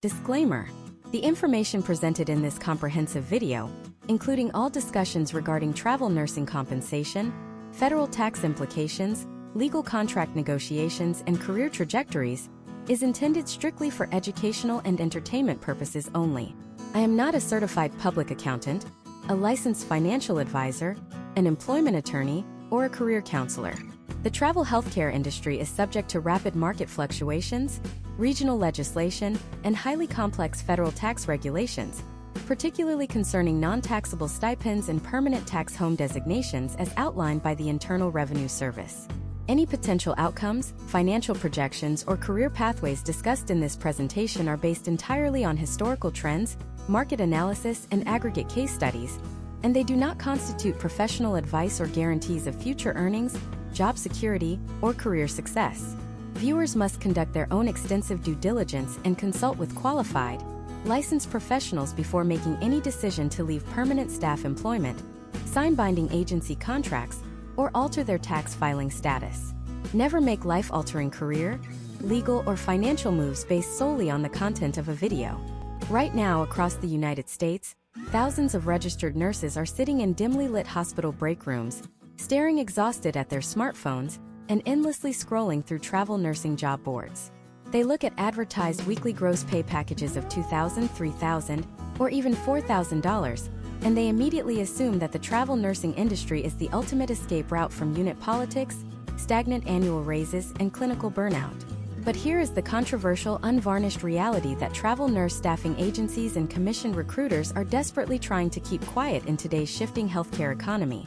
Disclaimer: the information presented in this comprehensive video, including all discussions regarding travel nursing compensation, federal tax implications, legal contract negotiations, and career trajectories, is intended strictly for educational and entertainment purposes only. I am not a certified public accountant, a licensed financial advisor, an employment attorney, or a career counselor. The travel healthcare industry is subject to rapid market fluctuations, regional legislation, and highly complex federal tax regulations, particularly concerning non-taxable stipends and permanent tax home designations as outlined by the Internal Revenue Service. Any potential outcomes, financial projections, or career pathways discussed in this presentation are based entirely on historical trends, market analysis, and aggregate case studies, and they do not constitute professional advice or guarantees of future earnings, job security, or career success. Viewers must conduct their own extensive due diligence and consult with qualified, licensed professionals before making any decision to leave permanent staff employment, sign binding agency contracts, or alter their tax filing status. Never make life-altering career, legal, or financial moves based solely on the content of a video. Right now, across the United States, thousands of registered nurses are sitting in dimly lit hospital break rooms, staring exhausted at their smartphones, and endlessly scrolling through travel nursing job boards. They look at advertised weekly gross pay packages of $2,000, $3,000, or even $4,000, and they immediately assume that the travel nursing industry is the ultimate escape route from unit politics, stagnant annual raises, and clinical burnout. But here is the controversial, unvarnished reality that travel nurse staffing agencies and commissioned recruiters are desperately trying to keep quiet in today's shifting healthcare economy.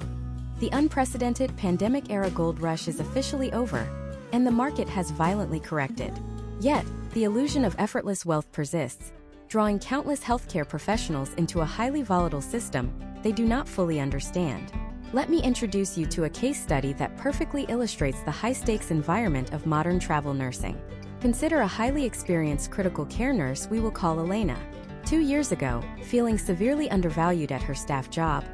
The unprecedented pandemic-era gold rush is officially over, and the market has violently corrected. Yet, the illusion of effortless wealth persists, drawing countless healthcare professionals into a highly volatile system they do not fully understand. Let me introduce you to a case study that perfectly illustrates the high-stakes environment of modern travel nursing. Consider a highly experienced critical care nurse we will call Elena. 2 years ago, feeling severely undervalued at her staff job,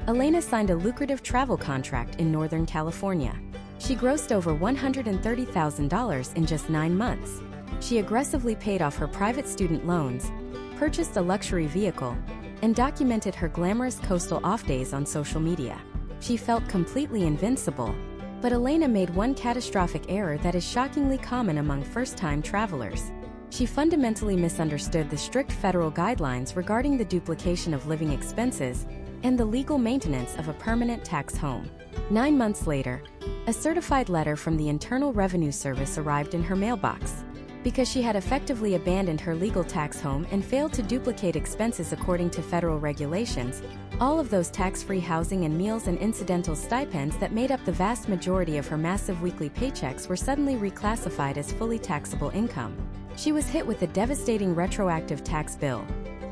Elena signed a lucrative travel contract in Northern California. She grossed over $130,000 in just 9 months. She aggressively paid off her private student loans, purchased a luxury vehicle, and documented her glamorous coastal off-days on social media. She felt completely invincible, but Elena made one catastrophic error that is shockingly common among first-time travelers. She fundamentally misunderstood the strict federal guidelines regarding the duplication of living expenses and the legal maintenance of a permanent tax home. 9 months later, a certified letter from the Internal Revenue Service arrived in her mailbox. Because she had effectively abandoned her legal tax home and failed to duplicate expenses according to federal regulations, all of those tax-free housing and meals and incidental stipends that made up the vast majority of her massive weekly paychecks were suddenly reclassified as fully taxable income. She was hit with a devastating retroactive tax bill,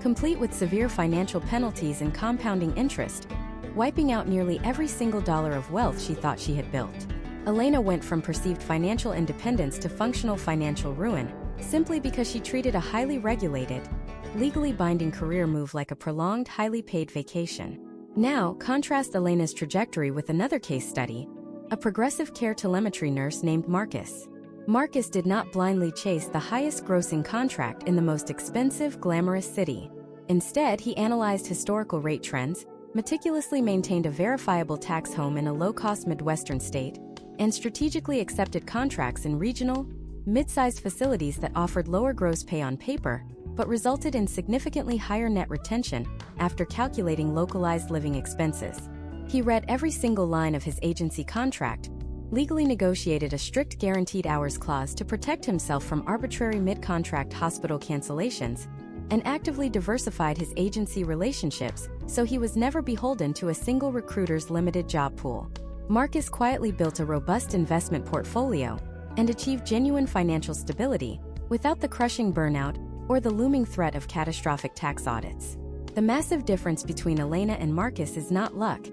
complete with severe financial penalties and compounding interest, wiping out nearly every single dollar of wealth she thought she had built. Elena went from perceived financial independence to functional financial ruin, simply because she treated a highly regulated, legally binding career move like a prolonged, highly paid vacation. Now, contrast Elena's trajectory with another case study, a progressive care telemetry nurse named Marcus. Marcus did not blindly chase the highest-grossing contract in the most expensive, glamorous city. Instead, he analyzed historical rate trends, meticulously maintained a verifiable tax home in a low-cost Midwestern state, and strategically accepted contracts in regional, mid-sized facilities that offered lower gross pay on paper, but resulted in significantly higher net retention after calculating localized living expenses. He read every single line of his agency contract, legally negotiated a strict guaranteed hours clause to protect himself from arbitrary mid-contract hospital cancellations, and actively diversified his agency relationships so he was never beholden to a single recruiter's limited job pool. Marcus quietly built a robust investment portfolio and achieved genuine financial stability without the crushing burnout or the looming threat of catastrophic tax audits. The massive difference between Elena and Marcus is not luck,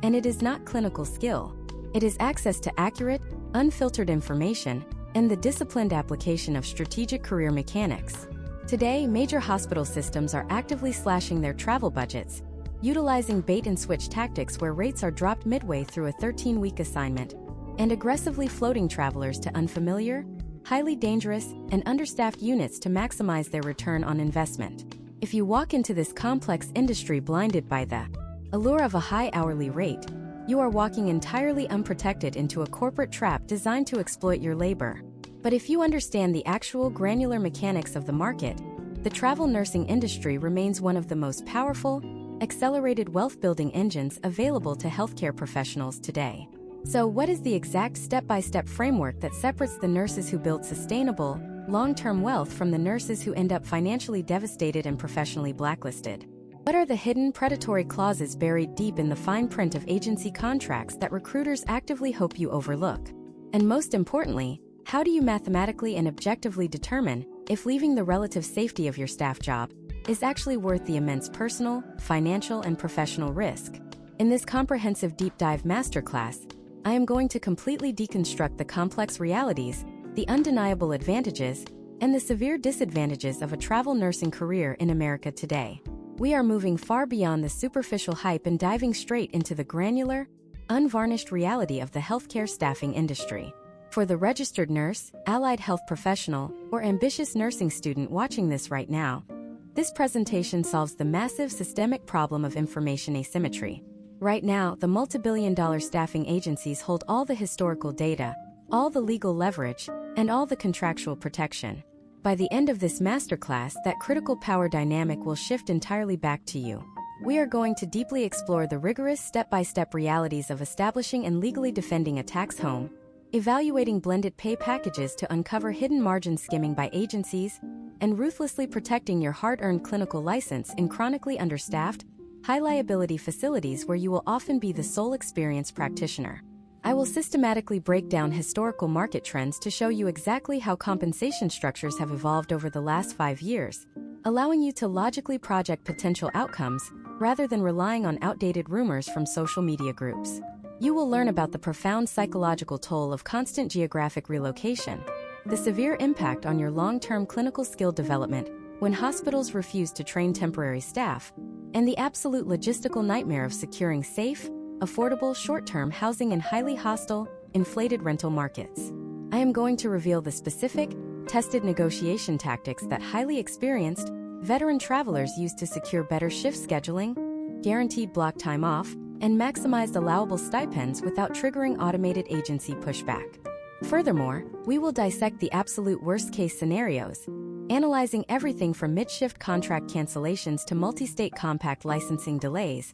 and it is not clinical skill. It is access to accurate, unfiltered information and the disciplined application of strategic career mechanics. Today, major hospital systems are actively slashing their travel budgets, utilizing bait-and-switch tactics where rates are dropped midway through a 13-week assignment, and aggressively floating travelers to unfamiliar, highly dangerous, and understaffed units to maximize their return on investment. If you walk into this complex industry blinded by the allure of a high hourly rate, you are walking entirely unprotected into a corporate trap designed to exploit your labor. But if you understand the actual granular mechanics of the market, the travel nursing industry remains one of the most powerful, accelerated wealth-building engines available to healthcare professionals today. So what is the exact step-by-step framework that separates the nurses who build sustainable, long-term wealth from the nurses who end up financially devastated and professionally blacklisted? What are the hidden predatory clauses buried deep in the fine print of agency contracts that recruiters actively hope you overlook? And most importantly, how do you mathematically and objectively determine if leaving the relative safety of your staff job is actually worth the immense personal, financial, and professional risk? In this comprehensive deep dive masterclass, I am going to completely deconstruct the complex realities, the undeniable advantages, and the severe disadvantages of a travel nursing career in America today. We are moving far beyond the superficial hype and diving straight into the granular, unvarnished reality of the healthcare staffing industry. For the registered nurse, allied health professional, or ambitious nursing student watching this right now, this presentation solves the massive systemic problem of information asymmetry. Right now, the multi-billion-dollar staffing agencies hold all the historical data, all the legal leverage, and all the contractual protection. By the end of this masterclass, that critical power dynamic will shift entirely back to you. We are going to deeply explore the rigorous step-by-step realities of establishing and legally defending a tax home, evaluating blended pay packages to uncover hidden margin skimming by agencies, and ruthlessly protecting your hard-earned clinical license in chronically understaffed, high-liability facilities where you will often be the sole experienced practitioner. I will systematically break down historical market trends to show you exactly how compensation structures have evolved over the last 5 years, allowing you to logically project potential outcomes rather than relying on outdated rumors from social media groups. You will learn about the profound psychological toll of constant geographic relocation, the severe impact on your long-term clinical skill development when hospitals refuse to train temporary staff, and the absolute logistical nightmare of securing safe, affordable short-term housing in highly hostile, inflated rental markets. I am going to reveal the specific, tested negotiation tactics that highly experienced, veteran travelers use to secure better shift scheduling, guaranteed block time off, and maximized allowable stipends without triggering automated agency pushback. Furthermore, we will dissect the absolute worst-case scenarios, analyzing everything from mid-shift contract cancellations to multi-state compact licensing delays,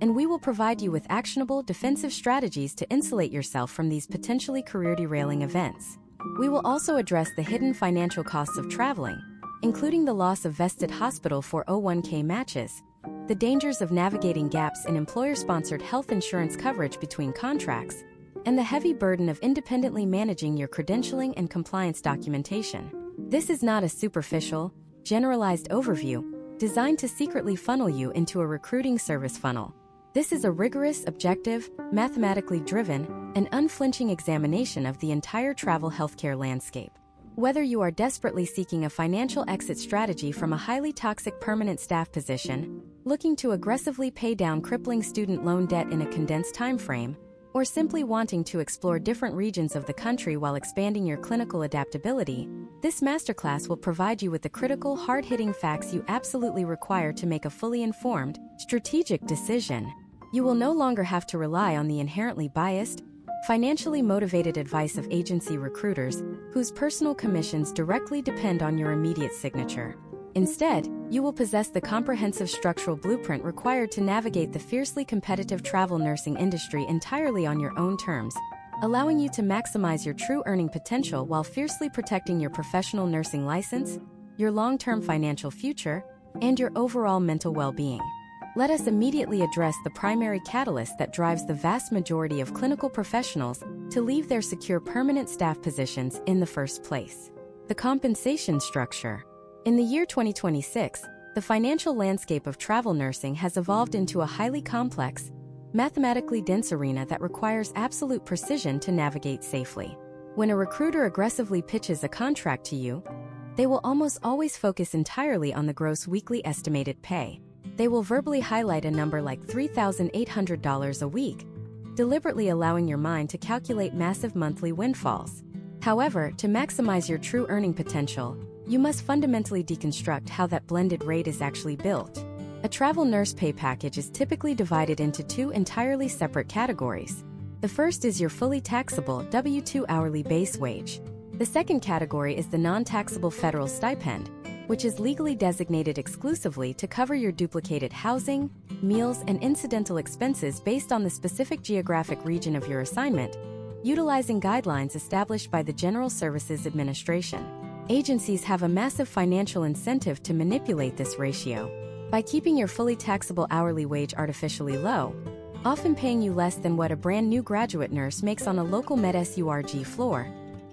and we will provide you with actionable defensive strategies to insulate yourself from these potentially career-derailing events. We will also address the hidden financial costs of traveling, including the loss of vested hospital 401k matches, the dangers of navigating gaps in employer-sponsored health insurance coverage between contracts, and the heavy burden of independently managing your credentialing and compliance documentation. This is not a superficial, generalized overview designed to secretly funnel you into a recruiting service funnel. This is a rigorous, objective, mathematically driven, and unflinching examination of the entire travel healthcare landscape. Whether you are desperately seeking a financial exit strategy from a highly toxic permanent staff position, looking to aggressively pay down crippling student loan debt in a condensed time frame, or simply wanting to explore different regions of the country while expanding your clinical adaptability, this masterclass will provide you with the critical, hard-hitting facts you absolutely require to make a fully informed, strategic decision. You will no longer have to rely on the inherently biased, financially motivated advice of agency recruiters whose personal commissions directly depend on your immediate signature. Instead, you will possess the comprehensive structural blueprint required to navigate the fiercely competitive travel nursing industry entirely on your own terms, allowing you to maximize your true earning potential while fiercely protecting your professional nursing license, your long-term financial future, and your overall mental well-being. Let us immediately address the primary catalyst that drives the vast majority of clinical professionals to leave their secure permanent staff positions in the first place: the compensation structure. In the year 2026, the financial landscape of travel nursing has evolved into a highly complex, mathematically dense arena that requires absolute precision to navigate safely. When a recruiter aggressively pitches a contract to you, they will almost always focus entirely on the gross weekly estimated pay. They will verbally highlight a number like $3,800 a week, deliberately allowing your mind to calculate massive monthly windfalls. However, to maximize your true earning potential, you must fundamentally deconstruct how that blended rate is actually built. A travel nurse pay package is typically divided into two entirely separate categories. The first is your fully taxable W-2 hourly base wage. The second category is the non-taxable federal stipend, which is legally designated exclusively to cover your duplicated housing, meals, and incidental expenses based on the specific geographic region of your assignment, utilizing guidelines established by the General Services Administration. Agencies have a massive financial incentive to manipulate this ratio by keeping your fully taxable hourly wage artificially low, often paying you less than what a brand new graduate nurse makes on a local med-surg floor.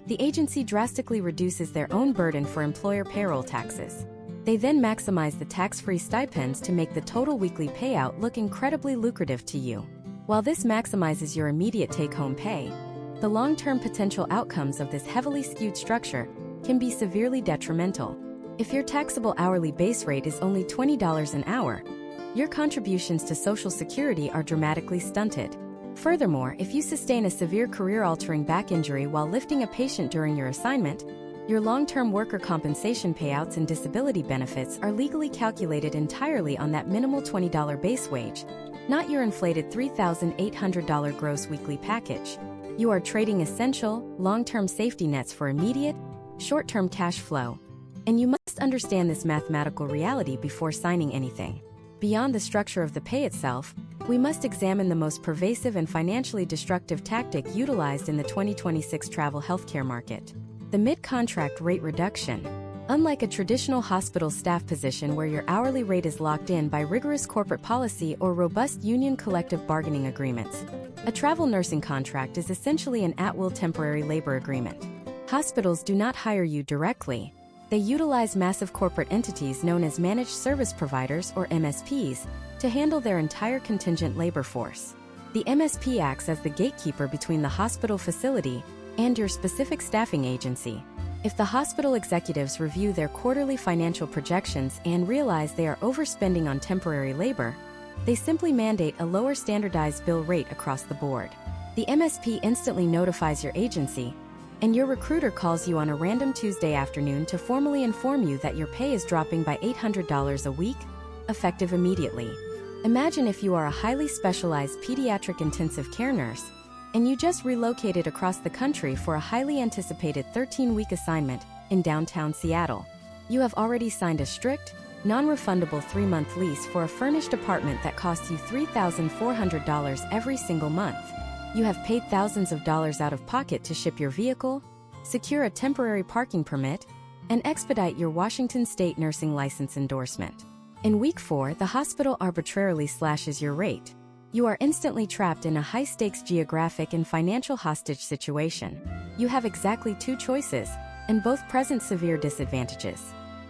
The agency drastically reduces their own burden for employer payroll taxes. They then maximize the tax-free stipends to make the total weekly payout look incredibly lucrative to you. While this maximizes your immediate take-home pay, the long-term potential outcomes of this heavily skewed structure can be severely detrimental. If your taxable hourly base rate is only $20 an hour, your contributions to Social Security are dramatically stunted. Furthermore, if you sustain a severe career-altering back injury while lifting a patient during your assignment, your long-term worker compensation payouts and disability benefits are legally calculated entirely on that minimal $20 base wage, not your inflated $3,800 gross weekly package. You are trading essential, long-term safety nets for immediate, short-term cash flow. And you must understand this mathematical reality before signing anything. Beyond the structure of the pay itself, we must examine the most pervasive and financially destructive tactic utilized in the 2026 travel healthcare market: the mid-contract rate reduction. Unlike a traditional hospital staff position where your hourly rate is locked in by rigorous corporate policy or robust union collective bargaining agreements, a travel nursing contract is essentially an at-will temporary labor agreement. Hospitals do not hire you directly. They utilize massive corporate entities known as managed service providers or MSPs to handle their entire contingent labor force. The MSP acts as the gatekeeper between the hospital facility and your specific staffing agency. If the hospital executives review their quarterly financial projections and realize they are overspending on temporary labor, they simply mandate a lower standardized bill rate across the board. The MSP instantly notifies your agency, and your recruiter calls you on a random Tuesday afternoon to formally inform you that your pay is dropping by $800 a week, effective immediately. Imagine if you are a highly specialized pediatric intensive care nurse, and you just relocated across the country for a highly anticipated 13-week assignment in downtown Seattle. You have already signed a strict, non-refundable 3-month lease for a furnished apartment that costs you $3,400 every single month. You have paid thousands of dollars out of pocket to ship your vehicle, secure a temporary parking permit, and expedite your Washington State nursing license endorsement. In week 4, the hospital arbitrarily slashes your rate. You are instantly trapped in a high-stakes geographic and financial hostage situation. You have exactly 2 choices, and both present severe disadvantages.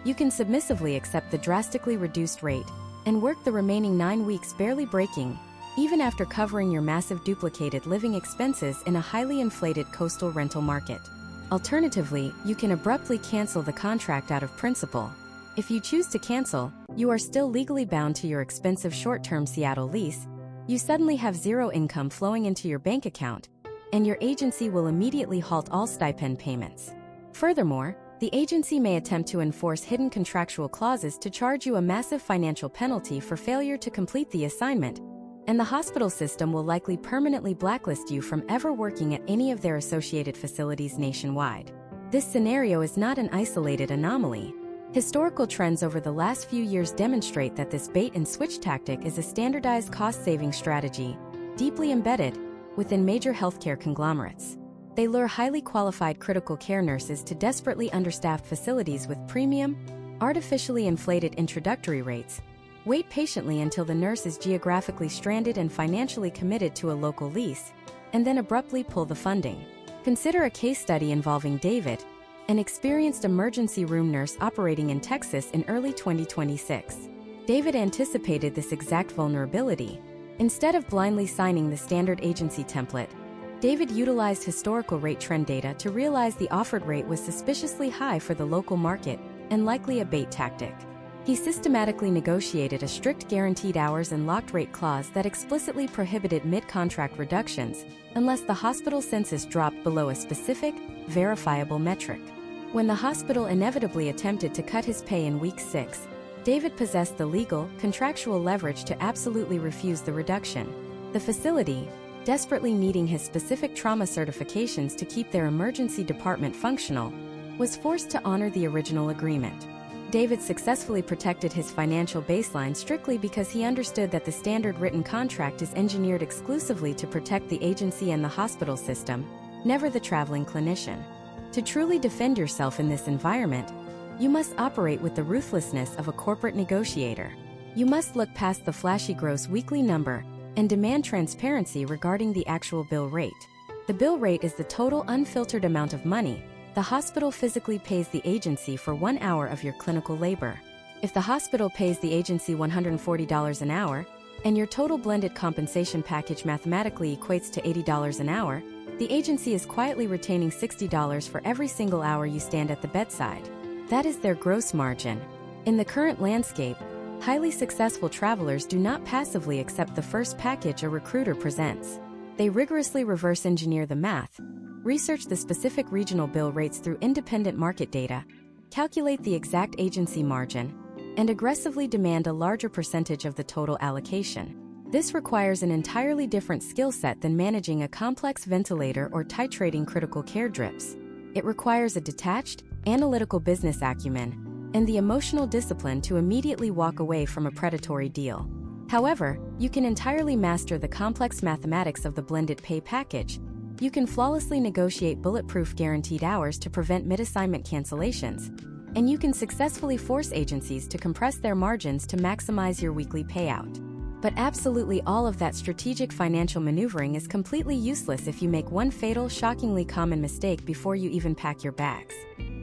You can submissively accept the drastically reduced rate and work the remaining 9 weeks barely breaking, even after covering your massive duplicated living expenses in a highly inflated coastal rental market. Alternatively, you can abruptly cancel the contract out of principle. If you choose to cancel, you are still legally bound to your expensive short-term Seattle lease. You suddenly have zero income flowing into your bank account, and your agency will immediately halt all stipend payments. Furthermore, the agency may attempt to enforce hidden contractual clauses to charge you a massive financial penalty for failure to complete the assignment, and the hospital system will likely permanently blacklist you from ever working at any of their associated facilities nationwide. This scenario is not an isolated anomaly. Historical trends over the last few years demonstrate that this bait-and-switch tactic is a standardized cost-saving strategy, deeply embedded within major healthcare conglomerates. They lure highly qualified critical care nurses to desperately understaffed facilities with premium, artificially inflated introductory rates, wait patiently until the nurse is geographically stranded and financially committed to a local lease, and then abruptly pull the funding. Consider a case study involving David, an experienced emergency room nurse operating in Texas in early 2026. David anticipated this exact vulnerability. Instead of blindly signing the standard agency template, David utilized historical rate trend data to realize the offered rate was suspiciously high for the local market and likely a bait tactic. He systematically negotiated a strict guaranteed hours and locked rate clause that explicitly prohibited mid-contract reductions unless the hospital census dropped below a specific, verifiable metric. When the hospital inevitably attempted to cut his pay in week 6, David possessed the legal, contractual leverage to absolutely refuse the reduction. The facility, desperately needing his specific trauma certifications to keep their emergency department functional, was forced to honor the original agreement. David successfully protected his financial baseline strictly because he understood that the standard written contract is engineered exclusively to protect the agency and the hospital system, never the traveling clinician. To truly defend yourself in this environment, you must operate with the ruthlessness of a corporate negotiator. You must look past the flashy gross weekly number and demand transparency regarding the actual bill rate. The bill rate is the total unfiltered amount of money the hospital physically pays the agency for 1 hour of your clinical labor. If the hospital pays the agency $140 an hour, and your total blended compensation package mathematically equates to $80 an hour, the agency is quietly retaining $60 for every single hour you stand at the bedside. That is their gross margin. In the current landscape, highly successful travelers do not passively accept the first package a recruiter presents. They rigorously reverse engineer the math, research the specific regional bill rates through independent market data, calculate the exact agency margin, and aggressively demand a larger percentage of the total allocation. This requires an entirely different skill set than managing a complex ventilator or titrating critical care drips. It requires a detached, analytical business acumen and the emotional discipline to immediately walk away from a predatory deal. However, you can entirely master the complex mathematics of the blended pay package. You can flawlessly negotiate bulletproof guaranteed hours to prevent mid-assignment cancellations, and you can successfully force agencies to compress their margins to maximize your weekly payout. But absolutely all of that strategic financial maneuvering is completely useless if you make one fatal, shockingly common mistake before you even pack your bags.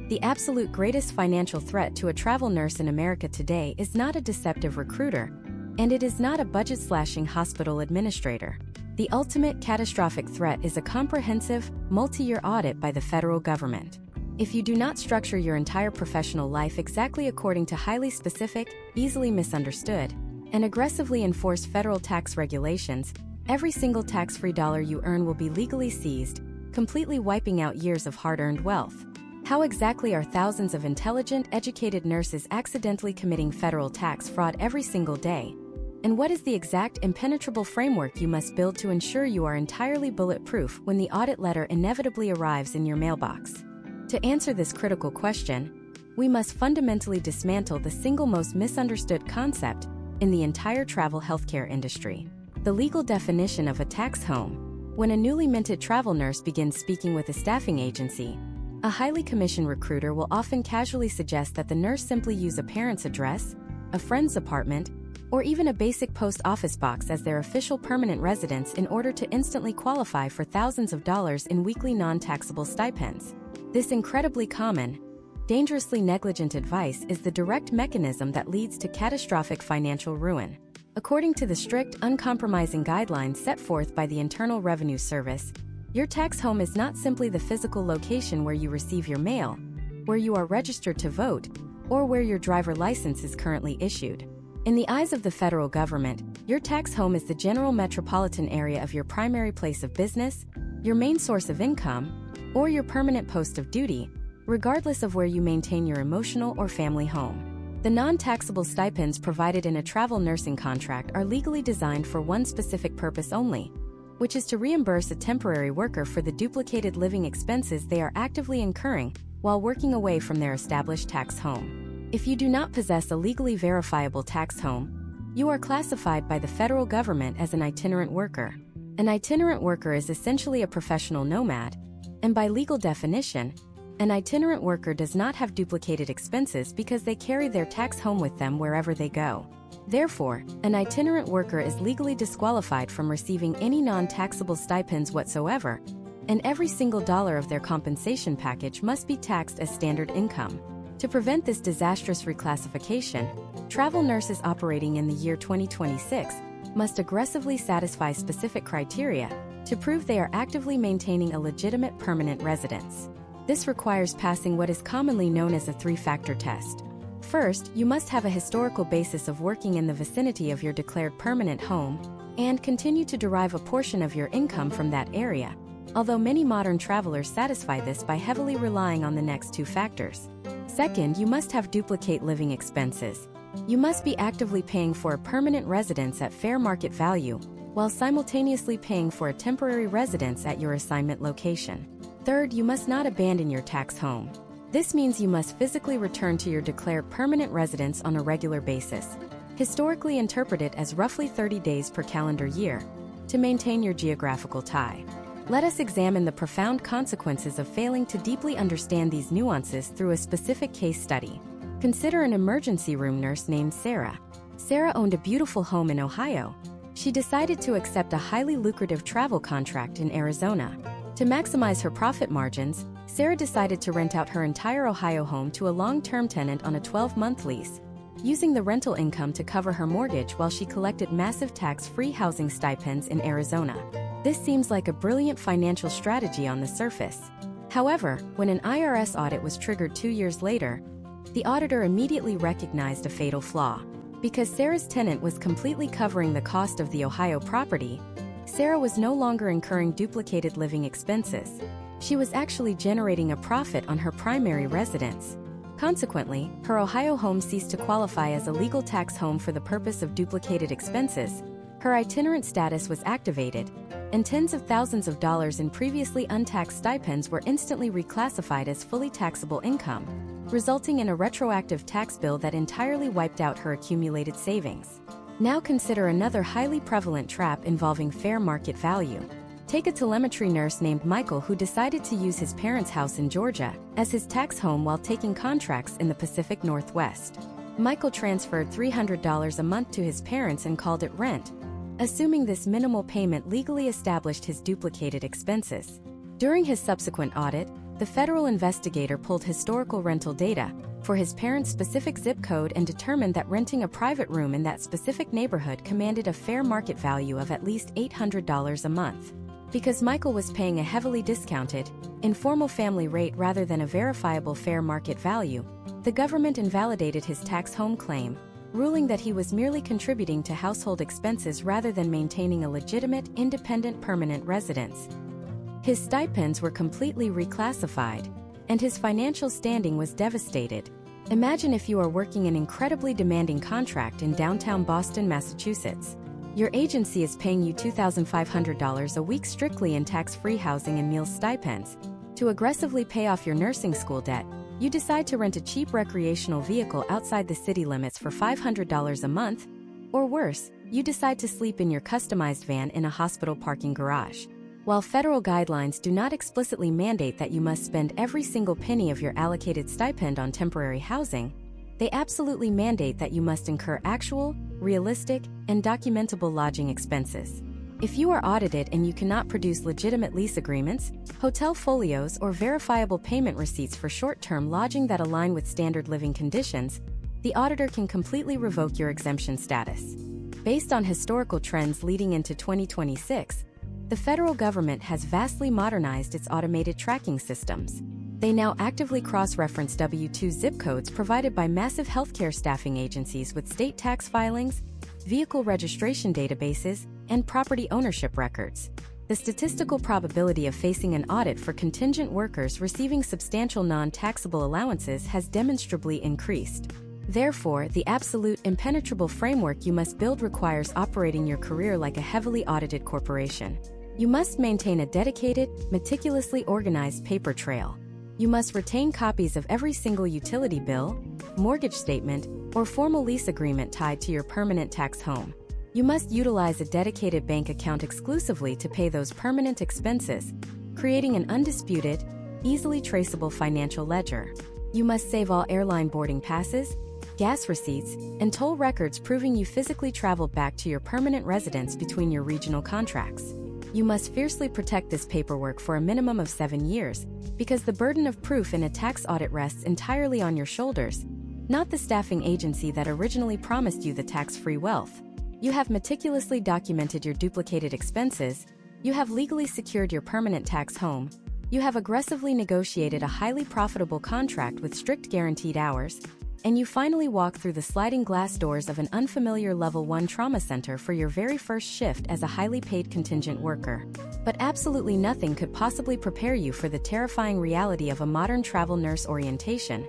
The absolute greatest financial threat to a travel nurse in America today is not a deceptive recruiter, and it is not a budget-slashing hospital administrator. The ultimate catastrophic threat is a comprehensive, multi-year audit by the federal government. If you do not structure your entire professional life exactly according to highly specific, easily misunderstood, and aggressively enforce federal tax regulations, every single tax-free dollar you earn will be legally seized, completely wiping out years of hard-earned wealth. How exactly are thousands of intelligent, educated nurses accidentally committing federal tax fraud every single day? And what is the exact impenetrable framework you must build to ensure you are entirely bulletproof when the audit letter inevitably arrives in your mailbox? To answer this critical question, we must fundamentally dismantle the single most misunderstood concept in the entire travel healthcare industry: the legal definition of a tax home. When a newly minted travel nurse begins speaking with a staffing agency, a highly commissioned recruiter will often casually suggest that the nurse simply use a parent's address, a friend's apartment, or even a basic post office box as their official permanent residence in order to instantly qualify for thousands of dollars in weekly non-taxable stipends. This incredibly common, dangerously negligent advice is the direct mechanism that leads to catastrophic financial ruin. According to the strict, uncompromising guidelines set forth by the Internal Revenue Service, your tax home is not simply the physical location where you receive your mail, where you are registered to vote, or where your driver license is currently issued. In the eyes of the federal government, your tax home is the general metropolitan area of your primary place of business, your main source of income, or your permanent post of duty, regardless of where you maintain your emotional or family home. The non-taxable stipends provided in a travel nursing contract are legally designed for one specific purpose only, which is to reimburse a temporary worker for the duplicated living expenses they are actively incurring while working away from their established tax home. If you do not possess a legally verifiable tax home, you are classified by the federal government as an itinerant worker. An itinerant worker is essentially a professional nomad, and by legal definition, an itinerant worker does not have duplicated expenses because they carry their tax home with them wherever they go. Therefore, an itinerant worker is legally disqualified from receiving any non-taxable stipends whatsoever, and every single dollar of their compensation package must be taxed as standard income. To prevent this disastrous reclassification, travel nurses operating in the year 2026 must aggressively satisfy specific criteria to prove they are actively maintaining a legitimate permanent residence. This requires passing what is commonly known as a three-factor test. First, you must have a historical basis of working in the vicinity of your declared permanent home and continue to derive a portion of your income from that area, although many modern travelers satisfy this by heavily relying on the next two factors. Second, you must have duplicate living expenses. You must be actively paying for a permanent residence at fair market value, while simultaneously paying for a temporary residence at your assignment location. Third, you must not abandon your tax home. This means you must physically return to your declared permanent residence on a regular basis, historically interpreted as roughly 30 days per calendar year, to maintain your geographical tie. Let us examine the profound consequences of failing to deeply understand these nuances through a specific case study. Consider an emergency room nurse named Sarah. Sarah owned a beautiful home in Ohio. She decided to accept a highly lucrative travel contract in Arizona. To maximize her profit margins, Sarah decided to rent out her entire Ohio home to a long-term tenant on a 12-month lease, using the rental income to cover her mortgage while she collected massive tax-free housing stipends in Arizona. This seems like a brilliant financial strategy on the surface. However, when an IRS audit was triggered 2 years later, the auditor immediately recognized a fatal flaw. Because Sarah's tenant was completely covering the cost of the Ohio property, Sarah was no longer incurring duplicated living expenses. She was actually generating a profit on her primary residence. Consequently, her Ohio home ceased to qualify as a legal tax home for the purpose of duplicated expenses. Her itinerant status was activated, and tens of thousands of dollars in previously untaxed stipends were instantly reclassified as fully taxable income, resulting in a retroactive tax bill that entirely wiped out her accumulated savings. Now consider another highly prevalent trap involving fair market value. Take a telemetry nurse named Michael who decided to use his parents' house in Georgia as his tax home while taking contracts in the Pacific Northwest. Michael transferred $300 a month to his parents and called it rent, assuming this minimal payment legally established his duplicated expenses. During his subsequent audit, the federal investigator pulled historical rental data for his parents' specific zip code and determined that renting a private room in that specific neighborhood commanded a fair market value of at least $800 a month. Because Michael was paying a heavily discounted, informal family rate rather than a verifiable fair market value, the government invalidated his tax home claim, ruling that he was merely contributing to household expenses rather than maintaining a legitimate, independent permanent residence. His stipends were completely reclassified, and his financial standing was devastated. Imagine if you are working an incredibly demanding contract in downtown Boston, Massachusetts. Your agency is paying you $2,500 a week strictly in tax-free housing and meals stipends. To aggressively pay off your nursing school debt, you decide to rent a cheap recreational vehicle outside the city limits for $500 a month, or worse, you decide to sleep in your customized van in a hospital parking garage. While federal guidelines do not explicitly mandate that you must spend every single penny of your allocated stipend on temporary housing, they absolutely mandate that you must incur actual, realistic, and documentable lodging expenses. If you are audited and you cannot produce legitimate lease agreements, hotel folios, or verifiable payment receipts for short-term lodging that align with standard living conditions, the auditor can completely revoke your exemption status. Based on historical trends leading into 2026, the federal government has vastly modernized its automated tracking systems. They now actively cross-reference W-2 zip codes provided by massive healthcare staffing agencies with state tax filings, vehicle registration databases, and property ownership records. The statistical probability of facing an audit for contingent workers receiving substantial non-taxable allowances has demonstrably increased. Therefore, the absolute impenetrable framework you must build requires operating your career like a heavily audited corporation. You must maintain a dedicated, meticulously organized paper trail. You must retain copies of every single utility bill, mortgage statement, or formal lease agreement tied to your permanent tax home. You must utilize a dedicated bank account exclusively to pay those permanent expenses, creating an undisputed, easily traceable financial ledger. You must save all airline boarding passes, gas receipts, and toll records proving you physically traveled back to your permanent residence between your regional contracts. You must fiercely protect this paperwork for a minimum of 7 years, because the burden of proof in a tax audit rests entirely on your shoulders, not the staffing agency that originally promised you the tax-free wealth. You have meticulously documented your duplicated expenses, you have legally secured your permanent tax home, you have aggressively negotiated a highly profitable contract with strict guaranteed hours, and you finally walk through the sliding glass doors of an unfamiliar Level 1 trauma center for your very first shift as a highly paid contingent worker. But absolutely nothing could possibly prepare you for the terrifying reality of a modern travel nurse orientation,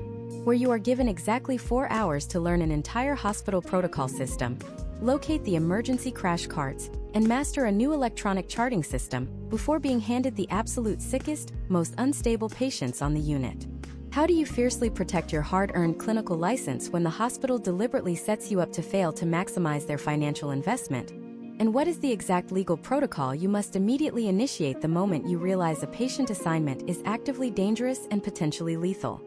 where you are given exactly 4 hours to learn an entire hospital protocol system, locate the emergency crash carts, and master a new electronic charting system before being handed the absolute sickest, most unstable patients on the unit. How do you fiercely protect your hard-earned clinical license when the hospital deliberately sets you up to fail to maximize their financial investment? And what is the exact legal protocol you must immediately initiate the moment you realize a patient assignment is actively dangerous and potentially lethal?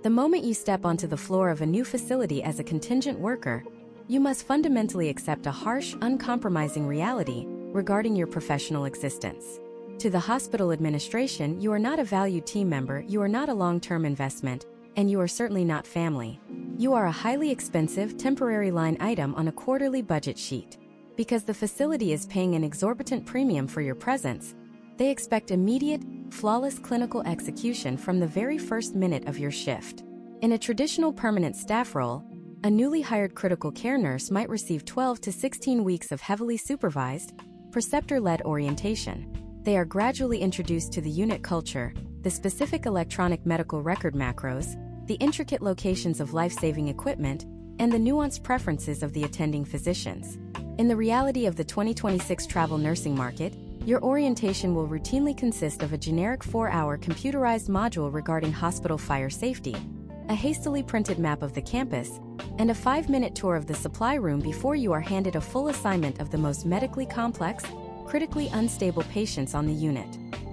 The moment you step onto the floor of a new facility as a contingent worker, you must fundamentally accept a harsh, uncompromising reality regarding your professional existence. To the hospital administration, you are not a valued team member, you are not a long-term investment, and you are certainly not family. You are a highly expensive, temporary line item on a quarterly budget sheet. Because the facility is paying an exorbitant premium for your presence, they expect immediate, flawless clinical execution from the very first minute of your shift. In a traditional permanent staff role, a newly hired critical care nurse might receive 12 to 16 weeks of heavily supervised, preceptor-led orientation. They are gradually introduced to the unit culture, the specific electronic medical record macros, the intricate locations of life-saving equipment, and the nuanced preferences of the attending physicians. In the reality of the 2026 travel nursing market, your orientation will routinely consist of a generic 4-hour computerized module regarding hospital fire safety, a hastily printed map of the campus, and a 5-minute tour of the supply room before you are handed a full assignment of the most medically complex, critically unstable patients on the unit.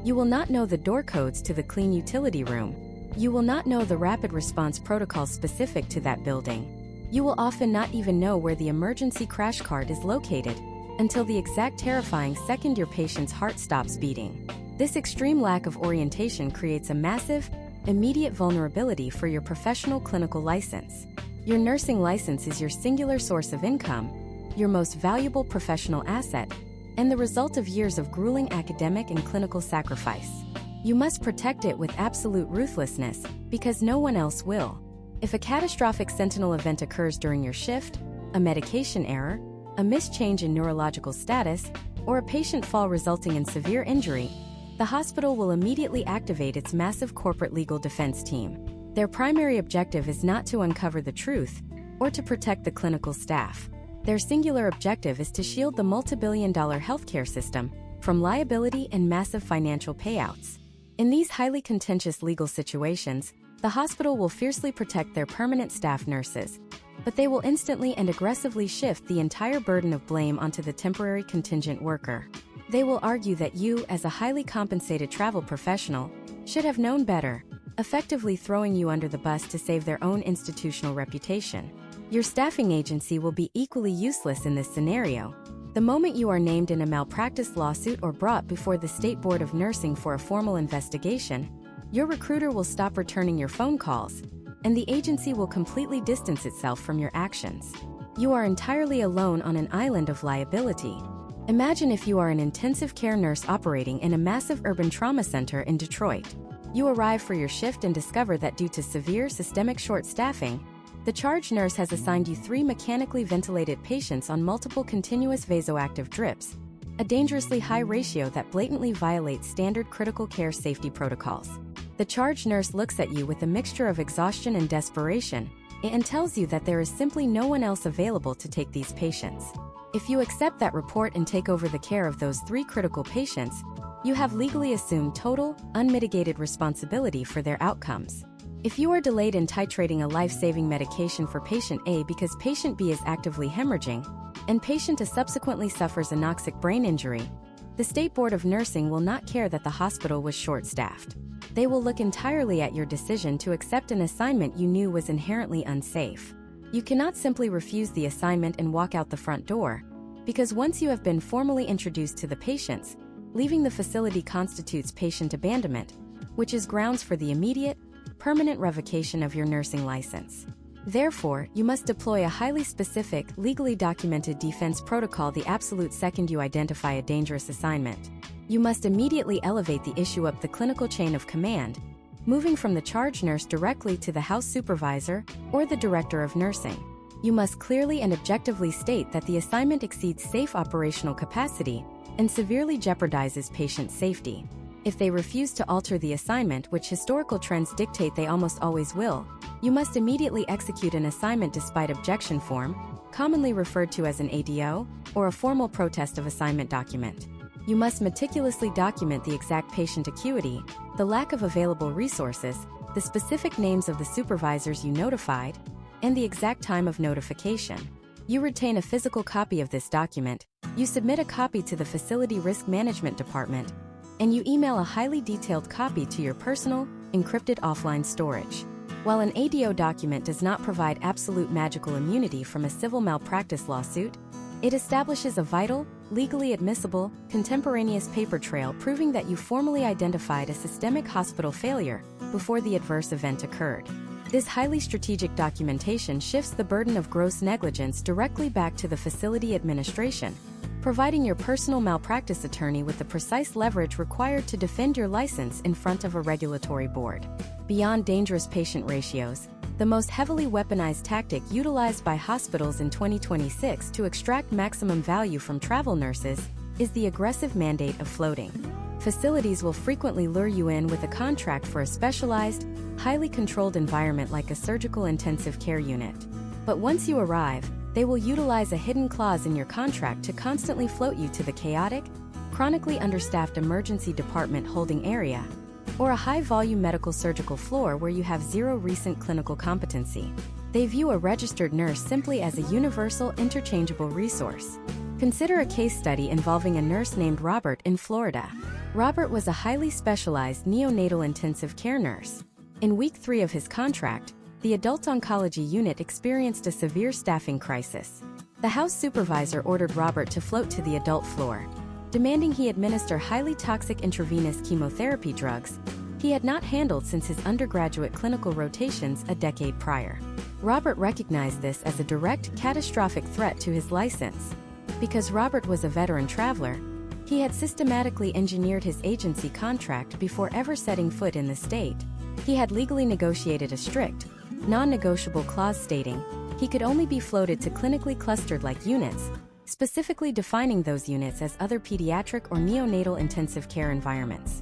You will not know the door codes to the clean utility room. You will not know the rapid response protocols specific to that building. You will often not even know where the emergency crash cart is located until the exact terrifying second your patient's heart stops beating. This extreme lack of orientation creates a massive, immediate vulnerability for your professional clinical license. Your nursing license is your singular source of income, your most valuable professional asset, and the result of years of grueling academic and clinical sacrifice. You must protect it with absolute ruthlessness, because no one else will. If a catastrophic sentinel event occurs during your shift, a medication error, a mischange in neurological status, or a patient fall resulting in severe injury, the hospital will immediately activate its massive corporate legal defense team. Their primary objective is not to uncover the truth or to protect the clinical staff. Their singular objective is to shield the multi-billion-dollar healthcare system from liability and massive financial payouts. In these highly contentious legal situations, the hospital will fiercely protect their permanent staff nurses, but they will instantly and aggressively shift the entire burden of blame onto the temporary contingent worker. They will argue that you, as a highly compensated travel professional, should have known better, effectively throwing you under the bus to save their own institutional reputation. Your staffing agency will be equally useless in this scenario. The moment you are named in a malpractice lawsuit or brought before the State Board of Nursing for a formal investigation, your recruiter will stop returning your phone calls, and the agency will completely distance itself from your actions. You are entirely alone on an island of liability. Imagine if you are an intensive care nurse operating in a massive urban trauma center in Detroit. You arrive for your shift and discover that due to severe systemic short-staffing, the charge nurse has assigned you 3 mechanically ventilated patients on multiple continuous vasoactive drips, a dangerously high ratio that blatantly violates standard critical care safety protocols. The charge nurse looks at you with a mixture of exhaustion and desperation and tells you that there is simply no one else available to take these patients. If you accept that report and take over the care of those 3 critical patients, you have legally assumed total, unmitigated responsibility for their outcomes. If you are delayed in titrating a life-saving medication for patient A because patient B is actively hemorrhaging, and patient A subsequently suffers anoxic brain injury, the State Board of Nursing will not care that the hospital was short-staffed. They will look entirely at your decision to accept an assignment you knew was inherently unsafe. You cannot simply refuse the assignment and walk out the front door, because once you have been formally introduced to the patients, leaving the facility constitutes patient abandonment, which is grounds for the immediate, permanent revocation of your nursing license. Therefore, you must deploy a highly specific, legally documented defense protocol the absolute second you identify a dangerous assignment. You must immediately elevate the issue up the clinical chain of command, moving from the charge nurse directly to the house supervisor or the director of nursing. You must clearly and objectively state that the assignment exceeds safe operational capacity and severely jeopardizes patient safety. If they refuse to alter the assignment, which historical trends dictate they almost always will, you must immediately execute an assignment despite objection form, commonly referred to as an ADO, or a formal protest of assignment document. You must meticulously document the exact patient acuity, the lack of available resources, the specific names of the supervisors you notified, and the exact time of notification. You retain a physical copy of this document, you submit a copy to the Facility Risk Management Department, and you email a highly detailed copy to your personal, encrypted offline storage. While an ADO document does not provide absolute magical immunity from a civil malpractice lawsuit, it establishes a vital, legally admissible, contemporaneous paper trail proving that you formally identified a systemic hospital failure before the adverse event occurred. This highly strategic documentation shifts the burden of gross negligence directly back to the facility administration, providing your personal malpractice attorney with the precise leverage required to defend your license in front of a regulatory board. Beyond dangerous patient ratios, the most heavily weaponized tactic utilized by hospitals in 2026 to extract maximum value from travel nurses is the aggressive mandate of floating. Facilities will frequently lure you in with a contract for a specialized, highly controlled environment like a surgical intensive care unit. But once you arrive, they will utilize a hidden clause in your contract to constantly float you to the chaotic, chronically understaffed emergency department holding area, or a high-volume medical surgical floor where you have zero recent clinical competency. They view a registered nurse simply as a universal, interchangeable resource. Consider a case study involving a nurse named Robert in Florida. Robert was a highly specialized neonatal intensive care nurse. In week 3 of his contract, the adult oncology unit experienced a severe staffing crisis. The house supervisor ordered Robert to float to the adult floor, demanding he administer highly toxic intravenous chemotherapy drugs he had not handled since his undergraduate clinical rotations a decade prior. Robert recognized this as a direct, catastrophic threat to his license. Because Robert was a veteran traveler, he had systematically engineered his agency contract before ever setting foot in the state. He had legally negotiated a strict, non-negotiable clause stating he could only be floated to clinically clustered-like units, specifically defining those units as other pediatric or neonatal intensive care environments.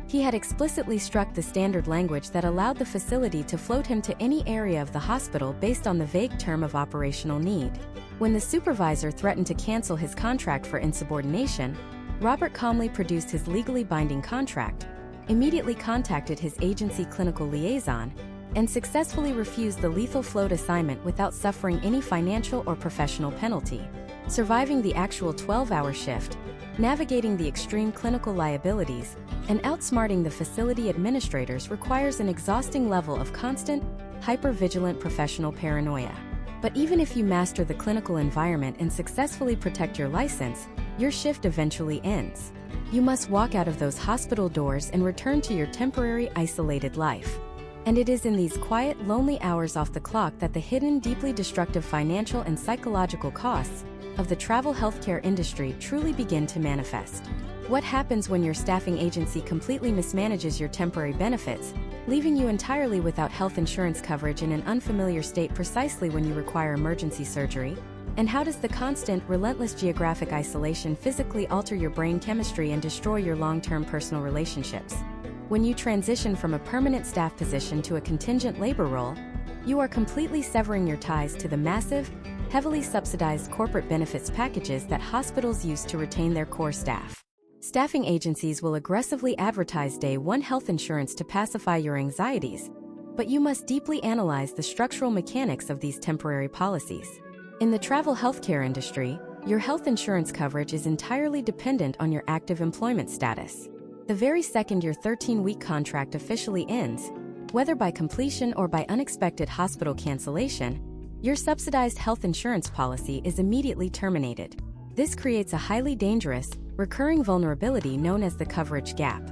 He had explicitly struck the standard language that allowed the facility to float him to any area of the hospital based on the vague term of operational need. When the supervisor threatened to cancel his contract for insubordination, Robert calmly produced his legally binding contract, immediately contacted his agency clinical liaison, and successfully refused the lethal float assignment without suffering any financial or professional penalty. Surviving the actual 12-hour shift, navigating the extreme clinical liabilities, and outsmarting the facility administrators requires an exhausting level of constant, hyper-vigilant professional paranoia. But even if you master the clinical environment and successfully protect your license, your shift eventually ends. You must walk out of those hospital doors and return to your temporary, isolated life. And it is in these quiet, lonely hours off the clock that the hidden, deeply destructive financial and psychological costs of the travel healthcare industry truly begin to manifest. What happens when your staffing agency completely mismanages your temporary benefits, leaving you entirely without health insurance coverage in an unfamiliar state precisely when you require emergency surgery? And how does the constant, relentless geographic isolation physically alter your brain chemistry and destroy your long-term personal relationships? When you transition from a permanent staff position to a contingent labor role, you are completely severing your ties to the massive, heavily subsidized corporate benefits packages that hospitals use to retain their core staff. Staffing agencies will aggressively advertise Day 1 health insurance to pacify your anxieties, but you must deeply analyze the structural mechanics of these temporary policies. In the travel healthcare industry, your health insurance coverage is entirely dependent on your active employment status. The very second your 13-week contract officially ends, whether by completion or by unexpected hospital cancellation, your subsidized health insurance policy is immediately terminated. This creates a highly dangerous, recurring vulnerability known as the coverage gap.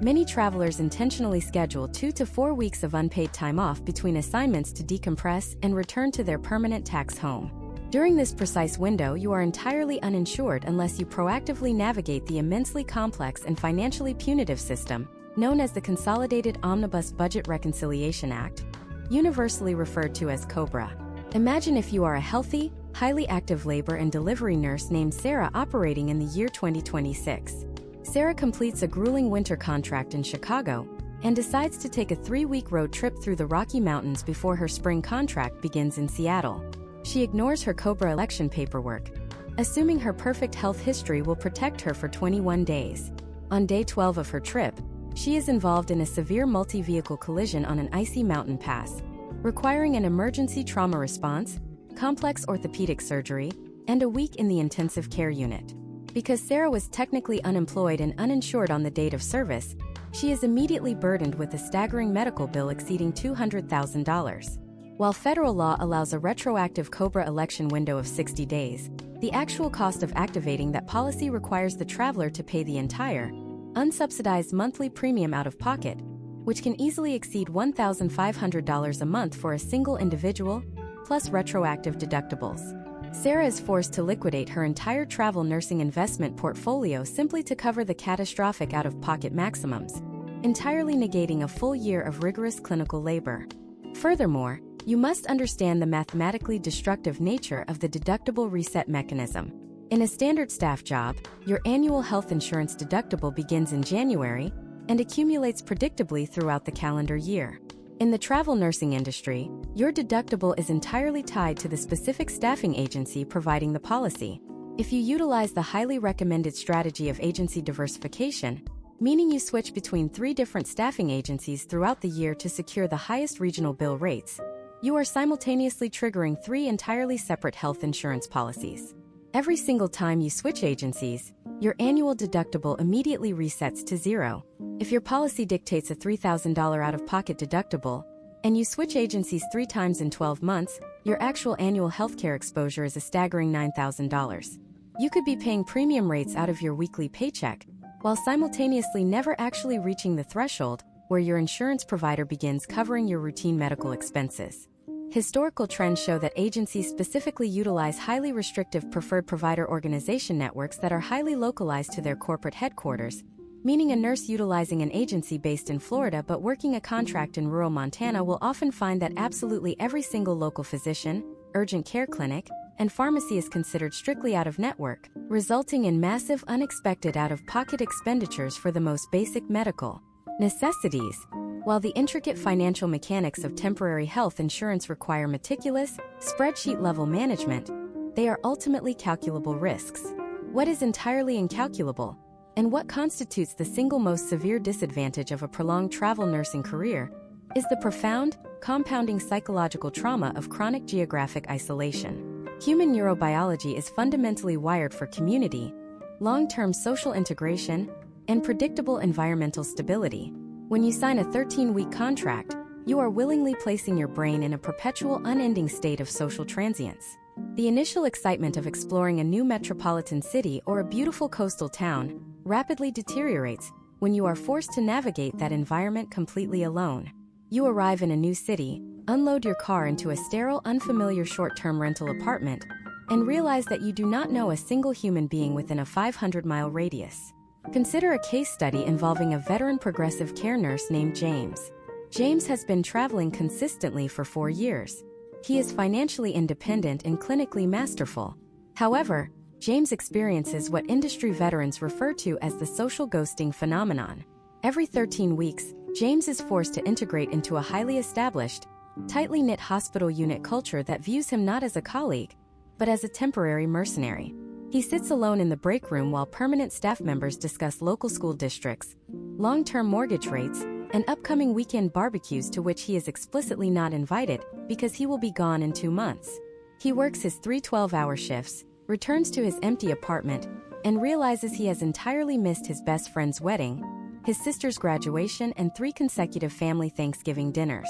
Many travelers intentionally schedule 2 to 4 weeks of unpaid time off between assignments to decompress and return to their permanent tax home. During this precise window, you are entirely uninsured unless you proactively navigate the immensely complex and financially punitive system known as the Consolidated Omnibus Budget Reconciliation Act, universally referred to as COBRA. Imagine if you are a healthy, highly active labor and delivery nurse named Sarah operating in the year 2026. Sarah completes a grueling winter contract in Chicago and decides to take a 3-week road trip through the Rocky Mountains before her spring contract begins in Seattle. She ignores her COBRA election paperwork, assuming her perfect health history will protect her for 21 days. On day 12 of her trip, she is involved in a severe multi-vehicle collision on an icy mountain pass, requiring an emergency trauma response, complex orthopedic surgery, and a week in the intensive care unit. Because Sarah was technically unemployed and uninsured on the date of service, she is immediately burdened with a staggering medical bill exceeding $200,000. While federal law allows a retroactive COBRA election window of 60 days, the actual cost of activating that policy requires the traveler to pay the entire, unsubsidized monthly premium out of pocket, which can easily exceed $1,500 a month for a single individual, plus retroactive deductibles. Sarah is forced to liquidate her entire travel nursing investment portfolio simply to cover the catastrophic out-of-pocket maximums, entirely negating a full year of rigorous clinical labor. Furthermore, you must understand the mathematically destructive nature of the deductible reset mechanism. In a standard staff job, your annual health insurance deductible begins in January and accumulates predictably throughout the calendar year. In the travel nursing industry, your deductible is entirely tied to the specific staffing agency providing the policy. If you utilize the highly recommended strategy of agency diversification, meaning you switch between 3 different staffing agencies throughout the year to secure the highest regional bill rates, you are simultaneously triggering 3 entirely separate health insurance policies. Every single time you switch agencies, your annual deductible immediately resets to 0. If your policy dictates a $3,000 out-of-pocket deductible, and you switch agencies 3 times in 12 months, your actual annual healthcare exposure is a staggering $9,000. You could be paying premium rates out of your weekly paycheck, while simultaneously never actually reaching the threshold where your insurance provider begins covering your routine medical expenses. Historical trends show that agencies specifically utilize highly restrictive preferred provider organization networks that are highly localized to their corporate headquarters, meaning a nurse utilizing an agency based in Florida but working a contract in rural Montana will often find that absolutely every single local physician, urgent care clinic, and pharmacy is considered strictly out-of-network, resulting in massive unexpected out-of-pocket expenditures for the most basic medical necessities. While the intricate financial mechanics of temporary health insurance require meticulous, spreadsheet-level management, they are ultimately calculable risks. What is entirely incalculable, and what constitutes the single most severe disadvantage of a prolonged travel nursing career, is the profound, compounding psychological trauma of chronic geographic isolation. Human neurobiology is fundamentally wired for community, long-term social integration, and predictable environmental stability. When you sign a 13-week contract, you are willingly placing your brain in a perpetual unending state of social transience. The initial excitement of exploring a new metropolitan city or a beautiful coastal town rapidly deteriorates when you are forced to navigate that environment completely alone. You arrive in a new city, unload your car into a sterile, unfamiliar short-term rental apartment, and realize that you do not know a single human being within a 500-mile radius. Consider a case study involving a veteran progressive care nurse named James. James has been traveling consistently for 4 years. He is financially independent and clinically masterful. However, James experiences what industry veterans refer to as the social ghosting phenomenon. Every 13 weeks, James is forced to integrate into a highly established, tightly knit hospital unit culture that views him not as a colleague, but as a temporary mercenary. He sits alone in the break room while permanent staff members discuss local school districts, long-term mortgage rates, and upcoming weekend barbecues to which he is explicitly not invited because he will be gone in 2 months. He works his 3 12-hour shifts, returns to his empty apartment, and realizes he has entirely missed his best friend's wedding, his sister's graduation, and 3 consecutive family Thanksgiving dinners.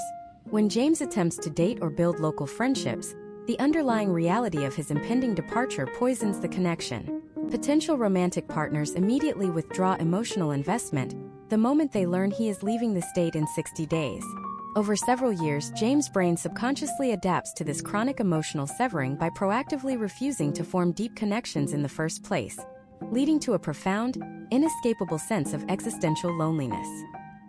When James attempts to date or build local friendships, the underlying reality of his impending departure poisons the connection. Potential romantic partners immediately withdraw emotional investment the moment they learn he is leaving the state in 60 days. Over several years, James' brain subconsciously adapts to this chronic emotional severing by proactively refusing to form deep connections in the first place, leading to a profound, inescapable sense of existential loneliness.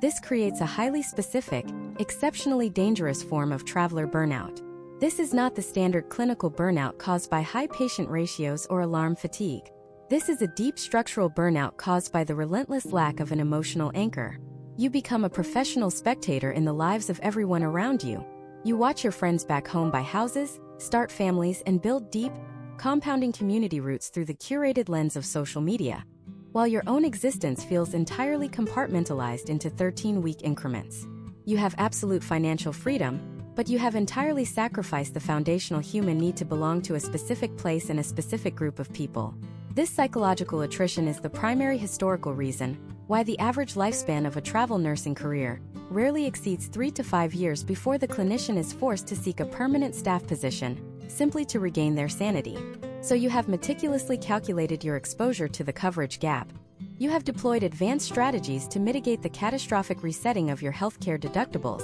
This creates a highly specific, exceptionally dangerous form of traveler burnout. This is not the standard clinical burnout caused by high patient ratios or alarm fatigue. This is a deep structural burnout caused by the relentless lack of an emotional anchor. You become a professional spectator in the lives of everyone around you. You watch your friends back home buy houses, start families, and build deep, compounding community roots through the curated lens of social media, while your own existence feels entirely compartmentalized into 13-week increments. You have absolute financial freedom, but you have entirely sacrificed the foundational human need to belong to a specific place and a specific group of people. This psychological attrition is the primary historical reason why the average lifespan of a travel nursing career rarely exceeds 3 to 5 years before the clinician is forced to seek a permanent staff position, simply to regain their sanity. So you have meticulously calculated your exposure to the coverage gap. You have deployed advanced strategies to mitigate the catastrophic resetting of your healthcare deductibles.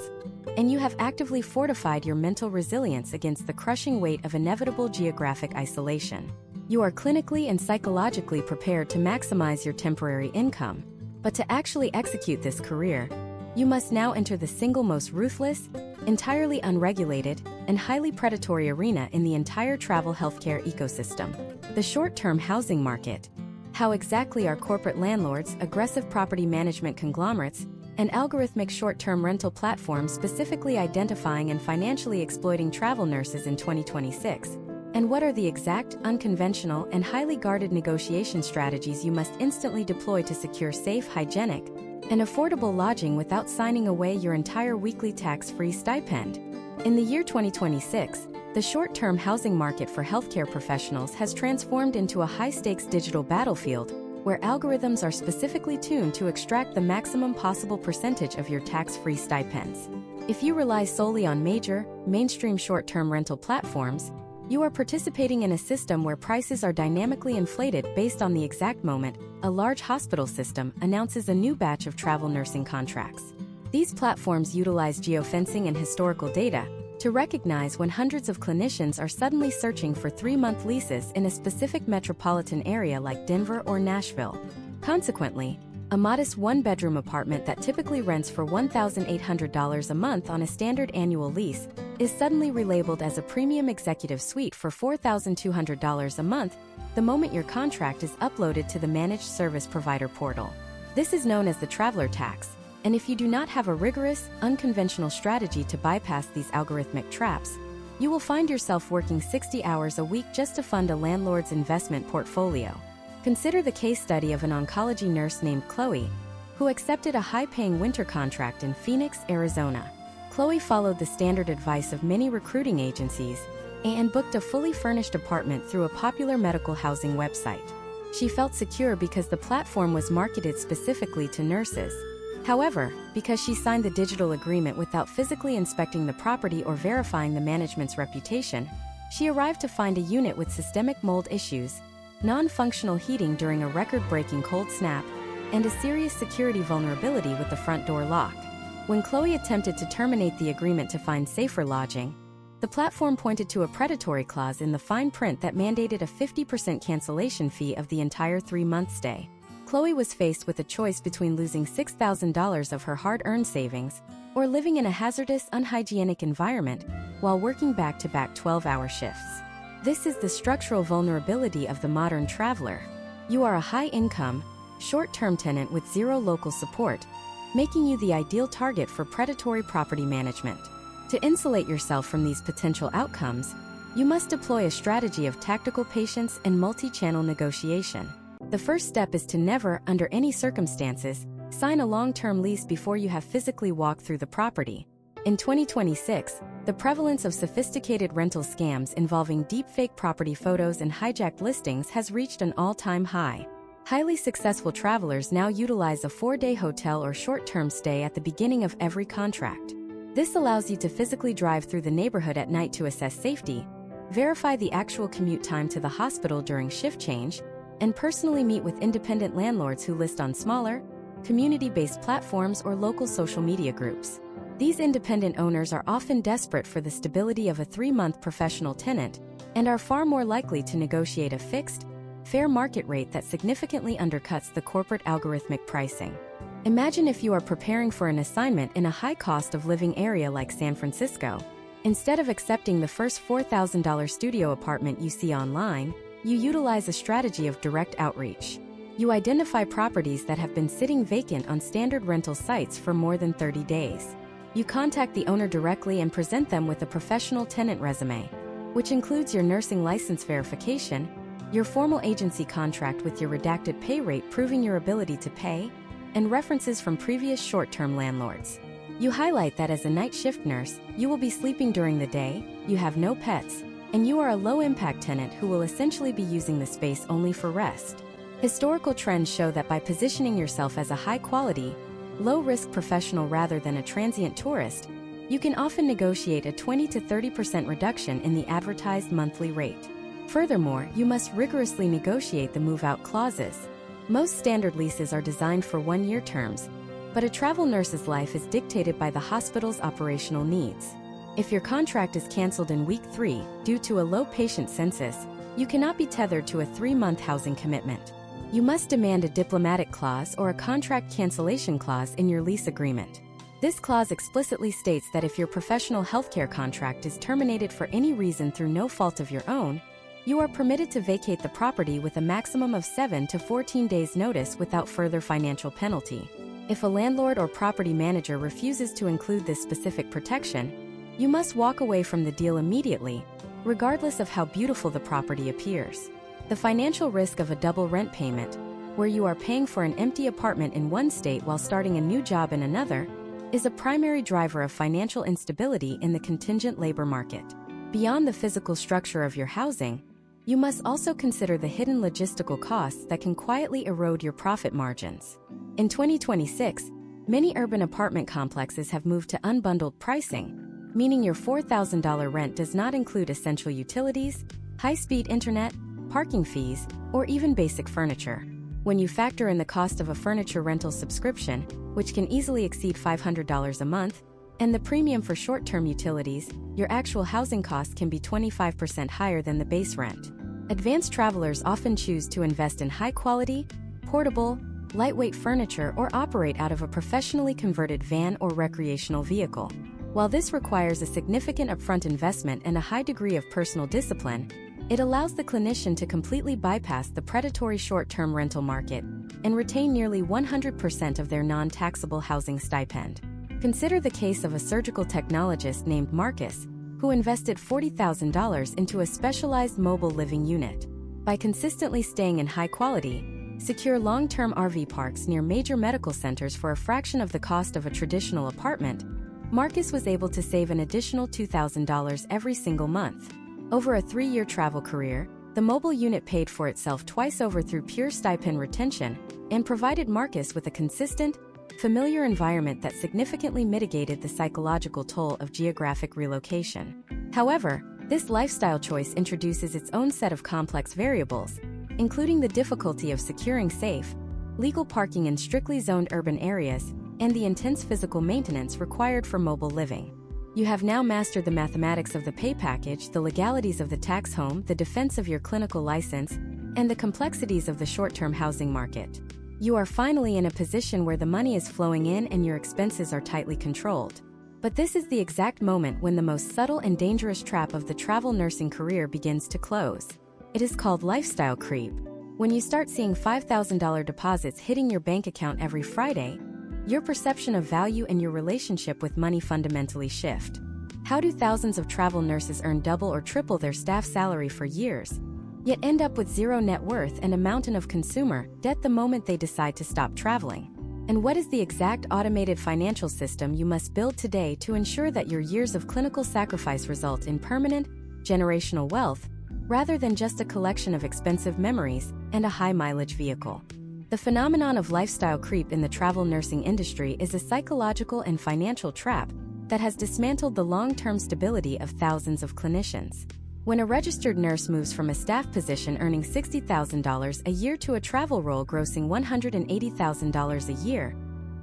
And you have actively fortified your mental resilience against the crushing weight of inevitable geographic isolation. You are clinically and psychologically prepared to maximize your temporary income. But to actually execute this career, you must now enter the single most ruthless, entirely unregulated, and highly predatory arena in the entire travel healthcare ecosystem: the short-term housing market. How exactly are corporate landlords, aggressive property management conglomerates, and algorithmic short-term rental platforms specifically identifying and financially exploiting travel nurses in 2026? And what are the exact, unconventional, and highly guarded negotiation strategies you must instantly deploy to secure safe, hygienic, and affordable lodging without signing away your entire weekly tax-free stipend? In the year 2026, the short-term housing market for healthcare professionals has transformed into a high-stakes digital battlefield, where algorithms are specifically tuned to extract the maximum possible percentage of your tax-free stipends. If you rely solely on major, mainstream short-term rental platforms, you are participating in a system where prices are dynamically inflated based on the exact moment a large hospital system announces a new batch of travel nursing contracts. These platforms utilize geofencing and historical data to recognize when hundreds of clinicians are suddenly searching for 3-month leases in a specific metropolitan area like Denver or Nashville. Consequently, a modest one-bedroom apartment that typically rents for $1,800 a month on a standard annual lease is suddenly relabeled as a premium executive suite for $4,200 a month the moment your contract is uploaded to the managed service provider portal. This is known as the traveler tax, and if you do not have a rigorous, unconventional strategy to bypass these algorithmic traps, you will find yourself working 60 hours a week just to fund a landlord's investment portfolio. Consider the case study of an oncology nurse named Chloe, who accepted a high-paying winter contract in Phoenix, Arizona. Chloe followed the standard advice of many recruiting agencies and booked a fully furnished apartment through a popular medical housing website. She felt secure because the platform was marketed specifically to nurses. However, because she signed the digital agreement without physically inspecting the property or verifying the management's reputation, she arrived to find a unit with systemic mold issues, non-functional heating during a record-breaking cold snap, and a serious security vulnerability with the front door lock. When Chloe attempted to terminate the agreement to find safer lodging, the platform pointed to a predatory clause in the fine print that mandated a 50% cancellation fee of the entire 3-month stay. Chloe was faced with a choice between losing $6,000 of her hard-earned savings or living in a hazardous, unhygienic environment while working back-to-back 12-hour shifts. This is the structural vulnerability of the modern traveler. You are a high-income, short-term tenant with zero local support, making you the ideal target for predatory property management. To insulate yourself from these potential outcomes, you must deploy a strategy of tactical patience and multi-channel negotiation. The first step is to never, under any circumstances, sign a long-term lease before you have physically walked through the property. In 2026, the prevalence of sophisticated rental scams involving deepfake property photos and hijacked listings has reached an all-time high. Highly successful travelers now utilize a 4-day hotel or short-term stay at the beginning of every contract. This allows you to physically drive through the neighborhood at night to assess safety, verify the actual commute time to the hospital during shift change, and personally meet with independent landlords who list on smaller, community-based platforms or local social media groups. These independent owners are often desperate for the stability of a 3-month professional tenant and are far more likely to negotiate a fixed, fair market rate that significantly undercuts the corporate algorithmic pricing. Imagine if you are preparing for an assignment in a high cost of living area like San Francisco. Instead of accepting the first $4,000 studio apartment you see online, you utilize a strategy of direct outreach. You identify properties that have been sitting vacant on standard rental sites for more than 30 days. You contact the owner directly and present them with a professional tenant resume, which includes your nursing license verification, your formal agency contract with your redacted pay rate proving your ability to pay, and references from previous short-term landlords. You highlight that as a night shift nurse, you will be sleeping during the day, you have no pets, and you are a low-impact tenant who will essentially be using the space only for rest. Historical trends show that by positioning yourself as a high-quality, low-risk professional rather than a transient tourist, you can often negotiate a 20 to 30% reduction in the advertised monthly rate. Furthermore, you must rigorously negotiate the move-out clauses. Most standard leases are designed for one-year terms, but a travel nurse's life is dictated by the hospital's operational needs. If your contract is canceled in week 3 due to a low patient census, you cannot be tethered to a 3-month housing commitment. You must demand a diplomatic clause or a contract cancellation clause in your lease agreement. This clause explicitly states that if your professional healthcare contract is terminated for any reason through no fault of your own, you are permitted to vacate the property with a maximum of 7 to 14 days notice without further financial penalty. If a landlord or property manager refuses to include this specific protection, you must walk away from the deal immediately, regardless of how beautiful the property appears. The financial risk of a double rent payment, where you are paying for an empty apartment in one state while starting a new job in another, is a primary driver of financial instability in the contingent labor market. Beyond the physical structure of your housing, you must also consider the hidden logistical costs that can quietly erode your profit margins. In 2026, many urban apartment complexes have moved to unbundled pricing, meaning your $4,000 rent does not include essential utilities, high-speed internet, parking fees, or even basic furniture. When you factor in the cost of a furniture rental subscription, which can easily exceed $500 a month, and the premium for short-term utilities, your actual housing costs can be 25% higher than the base rent. Advanced travelers often choose to invest in high-quality, portable, lightweight furniture or operate out of a professionally converted van or recreational vehicle. While this requires a significant upfront investment and a high degree of personal discipline, it allows the clinician to completely bypass the predatory short-term rental market and retain nearly 100% of their non-taxable housing stipend. Consider the case of a surgical technologist named Marcus, who invested $40,000 into a specialized mobile living unit. By consistently staying in high-quality, secure long-term RV parks near major medical centers for a fraction of the cost of a traditional apartment, Marcus was able to save an additional $2,000 every single month. Over a 3-year travel career, the mobile unit paid for itself twice over through pure stipend retention and provided Marcus with a consistent, familiar environment that significantly mitigated the psychological toll of geographic relocation. However, this lifestyle choice introduces its own set of complex variables, including the difficulty of securing safe, legal parking in strictly zoned urban areas, and the intense physical maintenance required for mobile living. You have now mastered the mathematics of the pay package, the legalities of the tax home, the defense of your clinical license, and the complexities of the short-term housing market. You are finally in a position where the money is flowing in and your expenses are tightly controlled. But this is the exact moment when the most subtle and dangerous trap of the travel nursing career begins to close. It is called lifestyle creep. When you start seeing $5,000 deposits hitting your bank account every Friday, your perception of value and your relationship with money fundamentally shift. How do thousands of travel nurses earn double or triple their staff salary for years, yet end up with zero net worth and a mountain of consumer debt the moment they decide to stop traveling? And what is the exact automated financial system you must build today to ensure that your years of clinical sacrifice result in permanent, generational wealth, rather than just a collection of expensive memories and a high-mileage vehicle? The phenomenon of lifestyle creep in the travel nursing industry is a psychological and financial trap that has dismantled the long-term stability of thousands of clinicians. When a registered nurse moves from a staff position earning $60,000 a year to a travel role grossing $180,000 a year,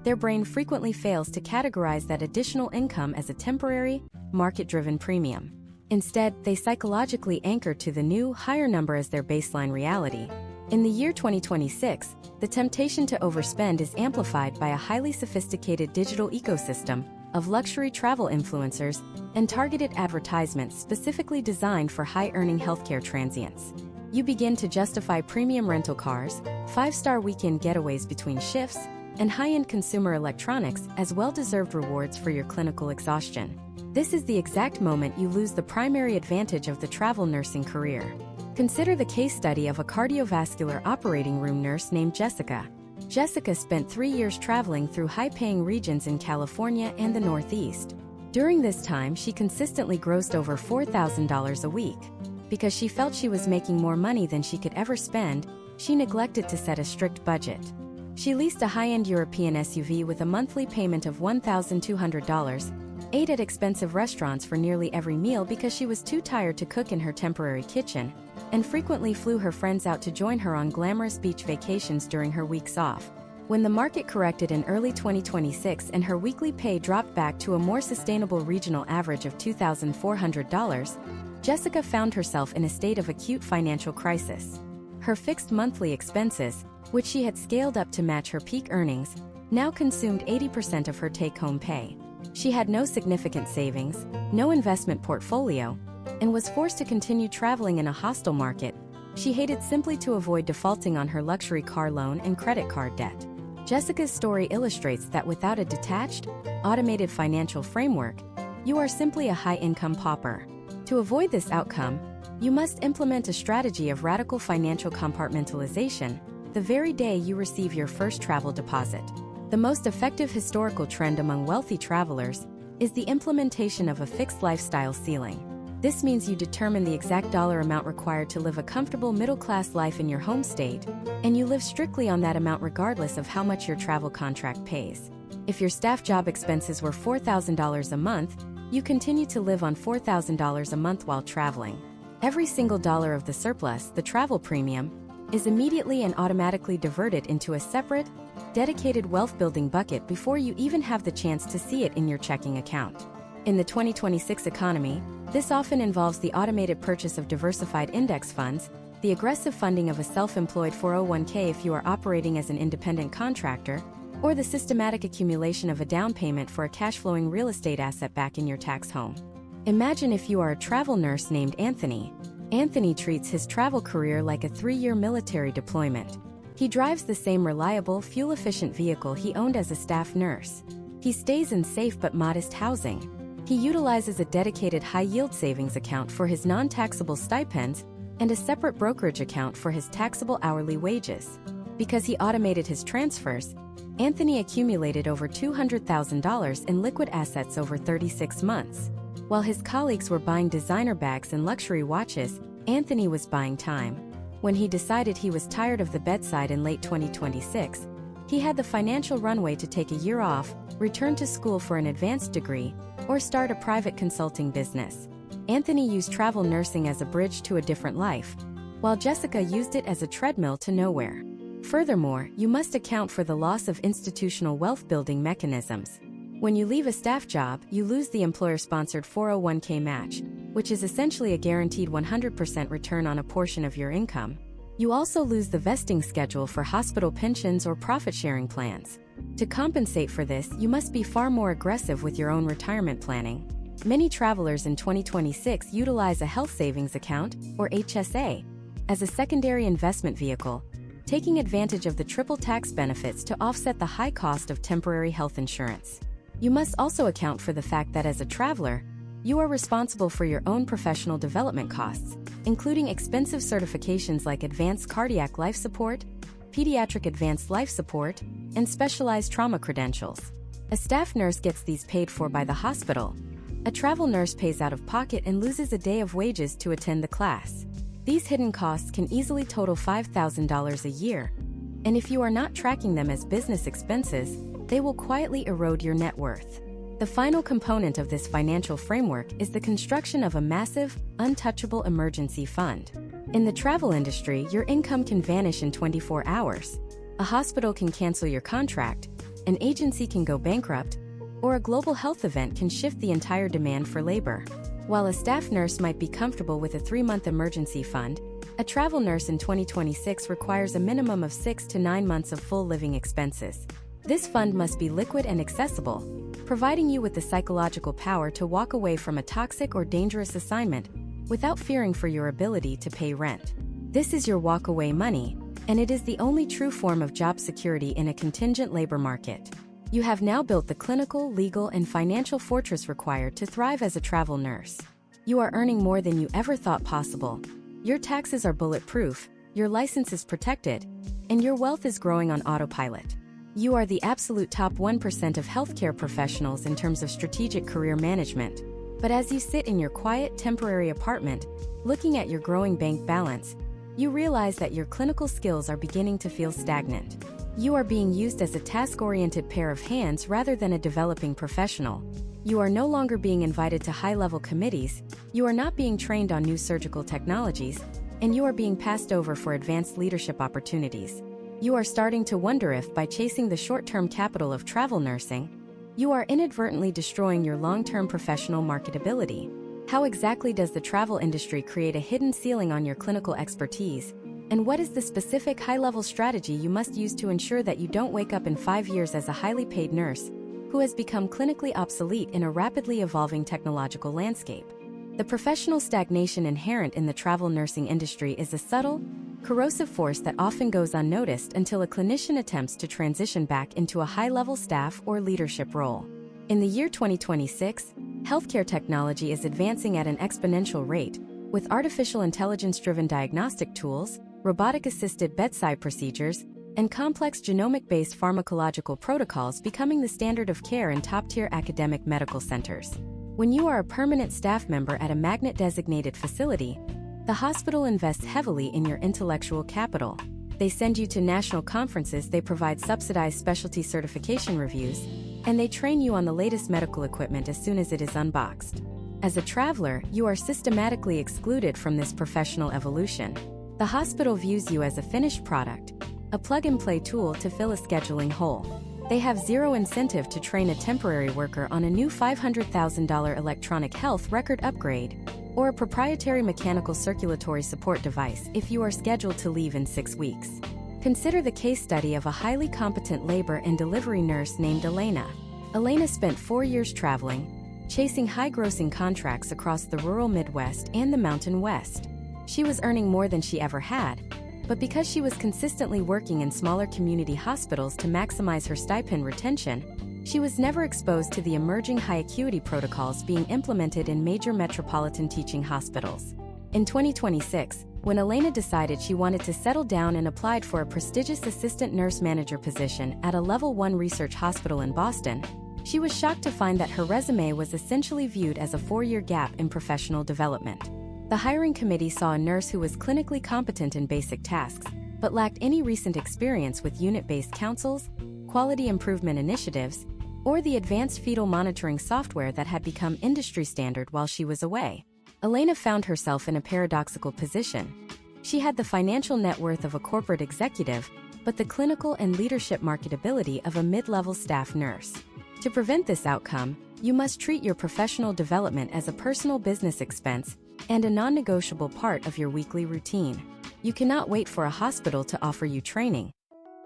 their brain frequently fails to categorize that additional income as a temporary, market-driven premium. Instead, they psychologically anchor to the new, higher number as their baseline reality, In the year 2026, the temptation to overspend is amplified by a highly sophisticated digital ecosystem of luxury travel influencers and targeted advertisements specifically designed for high-earning healthcare transients. You begin to justify premium rental cars, five-star weekend getaways between shifts, and high-end consumer electronics as well-deserved rewards for your clinical exhaustion. This is the exact moment you lose the primary advantage of the travel nursing career. Consider the case study of a cardiovascular operating room nurse named Jessica. Jessica spent 3 years traveling through high-paying regions in California and the Northeast. During this time, she consistently grossed over $4,000 a week. Because she felt she was making more money than she could ever spend, she neglected to set a strict budget. She leased a high-end European SUV with a monthly payment of $1,200, ate at expensive restaurants for nearly every meal because she was too tired to cook in her temporary kitchen, and frequently flew her friends out to join her on glamorous beach vacations during her weeks off. When the market corrected in early 2026 and her weekly pay dropped back to a more sustainable regional average of $2,400, Jessica found herself in a state of acute financial crisis. Her fixed monthly expenses, which she had scaled up to match her peak earnings, now consumed 80% of her take-home pay. She had no significant savings, no investment portfolio, and was forced to continue traveling in a hostile market she hated simply to avoid defaulting on her luxury car loan and credit card debt. Jessica's story illustrates that without a detached, automated financial framework, you are simply a high-income pauper. To avoid this outcome, you must implement a strategy of radical financial compartmentalization the very day you receive your first travel deposit. The most effective historical trend among wealthy travelers is the implementation of a fixed lifestyle ceiling. This means you determine the exact dollar amount required to live a comfortable middle-class life in your home state, and you live strictly on that amount regardless of how much your travel contract pays. If your staff job expenses were $4,000 a month, you continue to live on $4,000 a month while traveling. Every single dollar of the surplus, the travel premium, is immediately and automatically diverted into a separate, dedicated wealth-building bucket before you even have the chance to see it in your checking account. In the 2026 economy, this often involves the automated purchase of diversified index funds, the aggressive funding of a self-employed 401k if you are operating as an independent contractor, or the systematic accumulation of a down payment for a cash-flowing real estate asset back in your tax home. Imagine if you are a travel nurse named Anthony. Anthony treats his travel career like a 3-year military deployment. He drives the same reliable, fuel-efficient vehicle he owned as a staff nurse. He stays in safe but modest housing. He utilizes a dedicated high-yield savings account for his non-taxable stipends and a separate brokerage account for his taxable hourly wages. Because he automated his transfers, Anthony accumulated over $200,000 in liquid assets over 36 months. While his colleagues were buying designer bags and luxury watches, Anthony was buying time. When he decided he was tired of the bedside in late 2026, he had the financial runway to take a year off, return to school for an advanced degree, or start a private consulting business. Anthony used travel nursing as a bridge to a different life, while Jessica used it as a treadmill to nowhere. Furthermore, you must account for the loss of institutional wealth-building mechanisms. When you leave a staff job, you lose the employer-sponsored 401k match, which is essentially a guaranteed 100% return on a portion of your income. You also lose the vesting schedule for hospital pensions or profit-sharing plans. To compensate for this, you must be far more aggressive with your own retirement planning. Many travelers in 2026 utilize a health savings account, or HSA, as a secondary investment vehicle, taking advantage of the triple tax benefits to offset the high cost of temporary health insurance. You must also account for the fact that as a traveler, you are responsible for your own professional development costs, including expensive certifications like advanced cardiac life support, pediatric advanced life support, and specialized trauma credentials. A staff nurse gets these paid for by the hospital. A travel nurse pays out of pocket and loses a day of wages to attend the class. These hidden costs can easily total $5,000 a year, and if you are not tracking them as business expenses, they will quietly erode your net worth. The final component of this financial framework is the construction of a massive, untouchable emergency fund. In the travel industry, your income can vanish in 24 hours. A hospital can cancel your contract, an agency can go bankrupt, or a global health event can shift the entire demand for labor. While a staff nurse might be comfortable with a 3-month emergency fund, A travel nurse in 2026 requires a minimum of 6 to 9 months of full living expenses. This fund must be liquid and accessible, providing you with the psychological power to walk away from a toxic or dangerous assignment without fearing for your ability to pay rent. This is your walk-away money, and it is the only true form of job security in a contingent labor market. You have now built the clinical, legal, and financial fortress required to thrive as a travel nurse. You are earning more than you ever thought possible. Your taxes are bulletproof, your license is protected, and your wealth is growing on autopilot. You are the absolute top 1% of healthcare professionals in terms of strategic career management. But as you sit in your quiet, temporary apartment, looking at your growing bank balance, you realize that your clinical skills are beginning to feel stagnant. You are being used as a task-oriented pair of hands rather than a developing professional. You are no longer being invited to high-level committees, you are not being trained on new surgical technologies, and you are being passed over for advanced leadership opportunities. You are starting to wonder if, by chasing the short-term capital of travel nursing, you are inadvertently destroying your long-term professional marketability. How exactly does the travel industry create a hidden ceiling on your clinical expertise? And what is the specific high-level strategy you must use to ensure that you don't wake up in 5 years as a highly paid nurse who has become clinically obsolete in a rapidly evolving technological landscape? The professional stagnation inherent in the travel nursing industry is a subtle, corrosive force that often goes unnoticed until a clinician attempts to transition back into a high-level staff or leadership role. In the year 2026, healthcare technology is advancing at an exponential rate, with artificial intelligence-driven diagnostic tools, robotic-assisted bedside procedures, and complex genomic-based pharmacological protocols becoming the standard of care in top-tier academic medical centers. When you are a permanent staff member at a magnet-designated facility, the hospital invests heavily in your intellectual capital. They send you to national conferences, they provide subsidized specialty certification reviews, and they train you on the latest medical equipment as soon as it is unboxed. As a traveler, you are systematically excluded from this professional evolution. The hospital views you as a finished product, a plug-and-play tool to fill a scheduling hole. They have zero incentive to train a temporary worker on a new $500,000 electronic health record upgrade or a proprietary mechanical circulatory support device if you are scheduled to leave in 6 weeks. Consider the case study of a highly competent labor and delivery nurse named Elena. Elena spent 4 years traveling, chasing high-grossing contracts across the rural Midwest and the Mountain West. She was earning more than she ever had, but because she was consistently working in smaller community hospitals to maximize her stipend retention, she was never exposed to the emerging high-acuity protocols being implemented in major metropolitan teaching hospitals. In 2026, when Elena decided she wanted to settle down and applied for a prestigious assistant nurse manager position at a Level 1 research hospital in Boston, she was shocked to find that her resume was essentially viewed as a 4-year gap in professional development. The hiring committee saw a nurse who was clinically competent in basic tasks, but lacked any recent experience with unit-based counsels, quality improvement initiatives, or the advanced fetal monitoring software that had become industry standard while she was away. Elena found herself in a paradoxical position. She had the financial net worth of a corporate executive, but the clinical and leadership marketability of a mid-level staff nurse. To prevent this outcome, you must treat your professional development as a personal business expense and a non-negotiable part of your weekly routine. You cannot wait for a hospital to offer you training.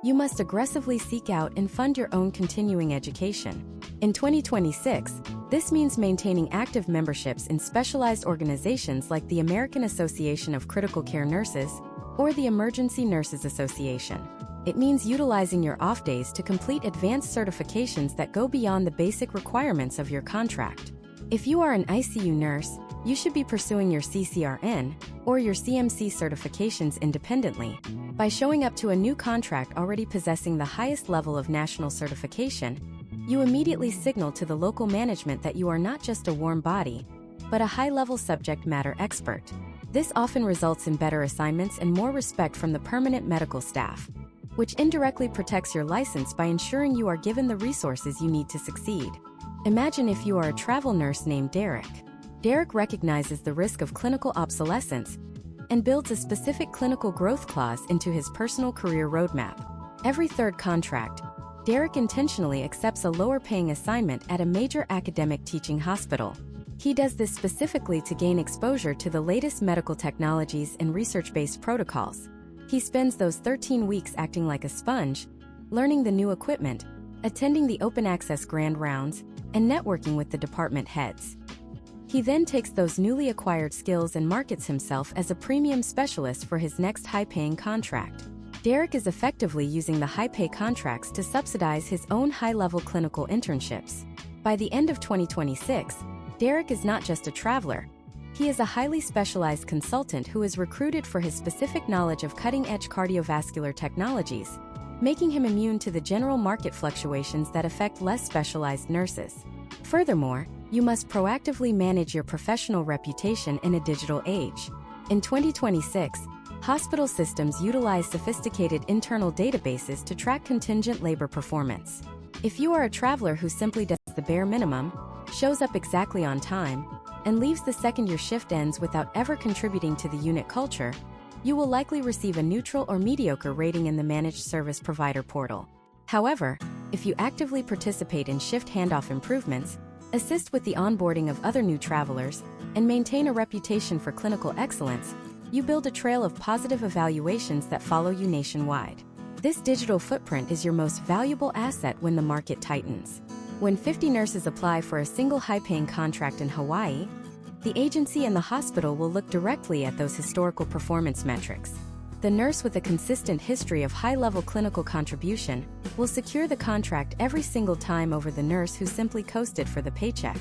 You must aggressively seek out and fund your own continuing education. In 2026, this means maintaining active memberships in specialized organizations like the American Association of Critical Care Nurses or the Emergency Nurses Association. It means utilizing your off days to complete advanced certifications that go beyond the basic requirements of your contract. If you are an ICU nurse, you should be pursuing your CCRN or your CMC certifications independently. By showing up to a new contract already possessing the highest level of national certification, you immediately signal to the local management that you are not just a warm body, but a high-level subject matter expert. This often results in better assignments and more respect from the permanent medical staff, which indirectly protects your license by ensuring you are given the resources you need to succeed. Imagine if you are a travel nurse named Derek. Derek recognizes the risk of clinical obsolescence and builds a specific clinical growth clause into his personal career roadmap. Every third contract, Derek intentionally accepts a lower-paying assignment at a major academic teaching hospital. He does this specifically to gain exposure to the latest medical technologies and research-based protocols. He spends those 13 weeks acting like a sponge, learning the new equipment, attending the open access grand rounds, and networking with the department heads. He then takes those newly acquired skills and markets himself as a premium specialist for his next high-paying contract. Derek is effectively using the high-pay contracts to subsidize his own high-level clinical internships. By the end of 2026, Derek is not just a traveler. He is a highly specialized consultant who is recruited for his specific knowledge of cutting-edge cardiovascular technologies, making him immune to the general market fluctuations that affect less specialized nurses. Furthermore, you must proactively manage your professional reputation in a digital age. In 2026, hospital systems utilize sophisticated internal databases to track contingent labor performance. If you are a traveler who simply does the bare minimum, shows up exactly on time, and leaves the second your shift ends without ever contributing to the unit culture, you will likely receive a neutral or mediocre rating in the Managed Service Provider portal. However, if you actively participate in shift handoff improvements, assist with the onboarding of other new travelers, and maintain a reputation for clinical excellence, you build a trail of positive evaluations that follow you nationwide. This digital footprint is your most valuable asset when the market tightens. When 50 nurses apply for a single high-paying contract in Hawaii, the agency and the hospital will look directly at those historical performance metrics. The nurse with a consistent history of high-level clinical contribution will secure the contract every single time over the nurse who simply coasted for the paycheck.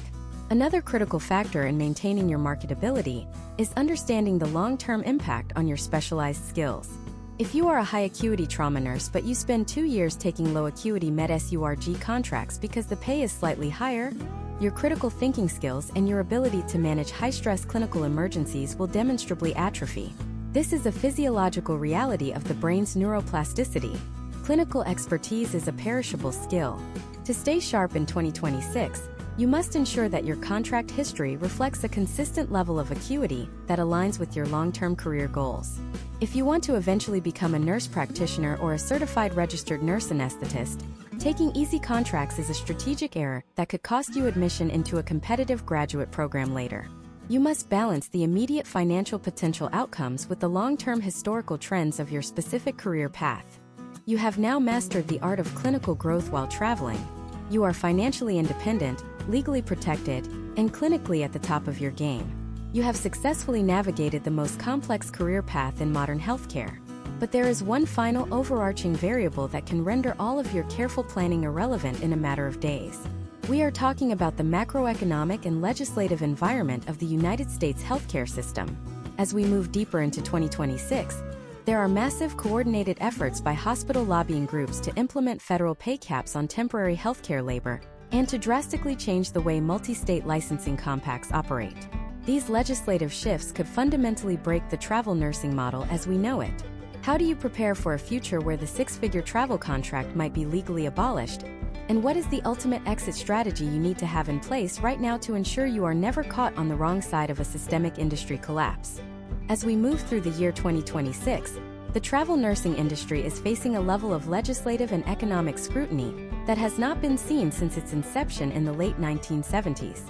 Another critical factor in maintaining your marketability is understanding the long-term impact on your specialized skills. If you are a high-acuity trauma nurse but you spend 2 years taking low-acuity med-surg contracts because the pay is slightly higher, your critical thinking skills and your ability to manage high-stress clinical emergencies will demonstrably atrophy. This is a physiological reality of the brain's neuroplasticity. Clinical expertise is a perishable skill. To stay sharp in 2026, you must ensure that your contract history reflects a consistent level of acuity that aligns with your long-term career goals. If you want to eventually become a nurse practitioner or a certified registered nurse anesthetist, taking easy contracts is a strategic error that could cost you admission into a competitive graduate program later. You must balance the immediate financial potential outcomes with the long-term historical trends of your specific career path. You have now mastered the art of clinical growth while traveling. You are financially independent, legally protected, and clinically at the top of your game. You have successfully navigated the most complex career path in modern healthcare. But there is one final overarching variable that can render all of your careful planning irrelevant in a matter of days. We are talking about the macroeconomic and legislative environment of the United States healthcare system. As we move deeper into 2026, there are massive coordinated efforts by hospital lobbying groups to implement federal pay caps on temporary healthcare labor and to drastically change the way multi-state licensing compacts operate. These legislative shifts could fundamentally break the travel nursing model as we know it. How do you prepare for a future where the six-figure travel contract might be legally abolished? And what is the ultimate exit strategy you need to have in place right now to ensure you are never caught on the wrong side of a systemic industry collapse? As we move through the year 2026, the travel nursing industry is facing a level of legislative and economic scrutiny that has not been seen since its inception in the late 1970s.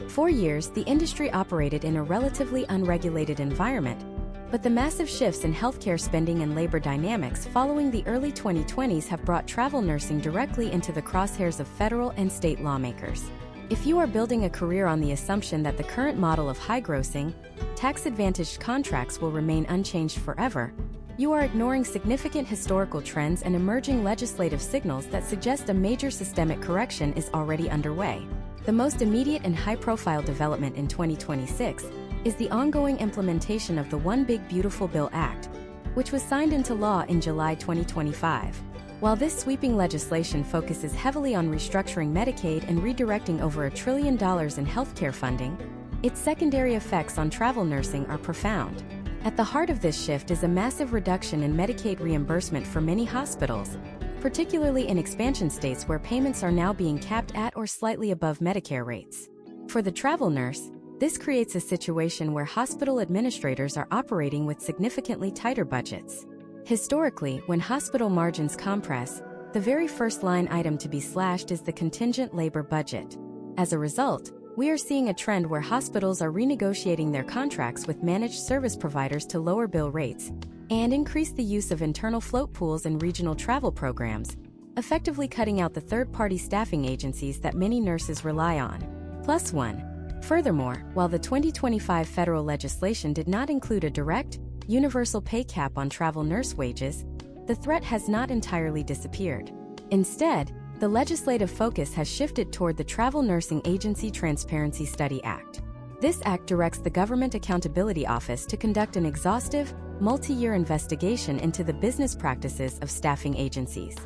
For years, the industry operated in a relatively unregulated environment, but the massive shifts in healthcare spending and labor dynamics following the early 2020s have brought travel nursing directly into the crosshairs of federal and state lawmakers. If you are building a career on the assumption that the current model of high-grossing, tax-advantaged contracts will remain unchanged forever, you are ignoring significant historical trends and emerging legislative signals that suggest a major systemic correction is already underway. The most immediate and high-profile development in 2026 is the ongoing implementation of the One Big Beautiful Bill Act, which was signed into law in July 2025. While this sweeping legislation focuses heavily on restructuring Medicaid and redirecting over $1 trillion in healthcare funding, its secondary effects on travel nursing are profound. At the heart of this shift is a massive reduction in Medicaid reimbursement for many hospitals, particularly in expansion states where payments are now being capped at or slightly above Medicare rates. For the travel nurse, this creates a situation where hospital administrators are operating with significantly tighter budgets. Historically, when hospital margins compress, the very first line item to be slashed is the contingent labor budget. As a result, We are seeing a trend where hospitals are renegotiating their contracts with managed service providers to lower bill rates and increase the use of internal float pools and regional travel programs, effectively cutting out the third-party staffing agencies that many nurses rely on. Plus one. Furthermore, while the 2025 federal legislation did not include a direct, universal pay cap on travel nurse wages, the threat has not entirely disappeared. Instead, the legislative focus has shifted toward the Travel Nursing Agency Transparency Study Act. This act directs the Government Accountability Office to conduct an exhaustive, multi-year investigation into the business practices of staffing agencies.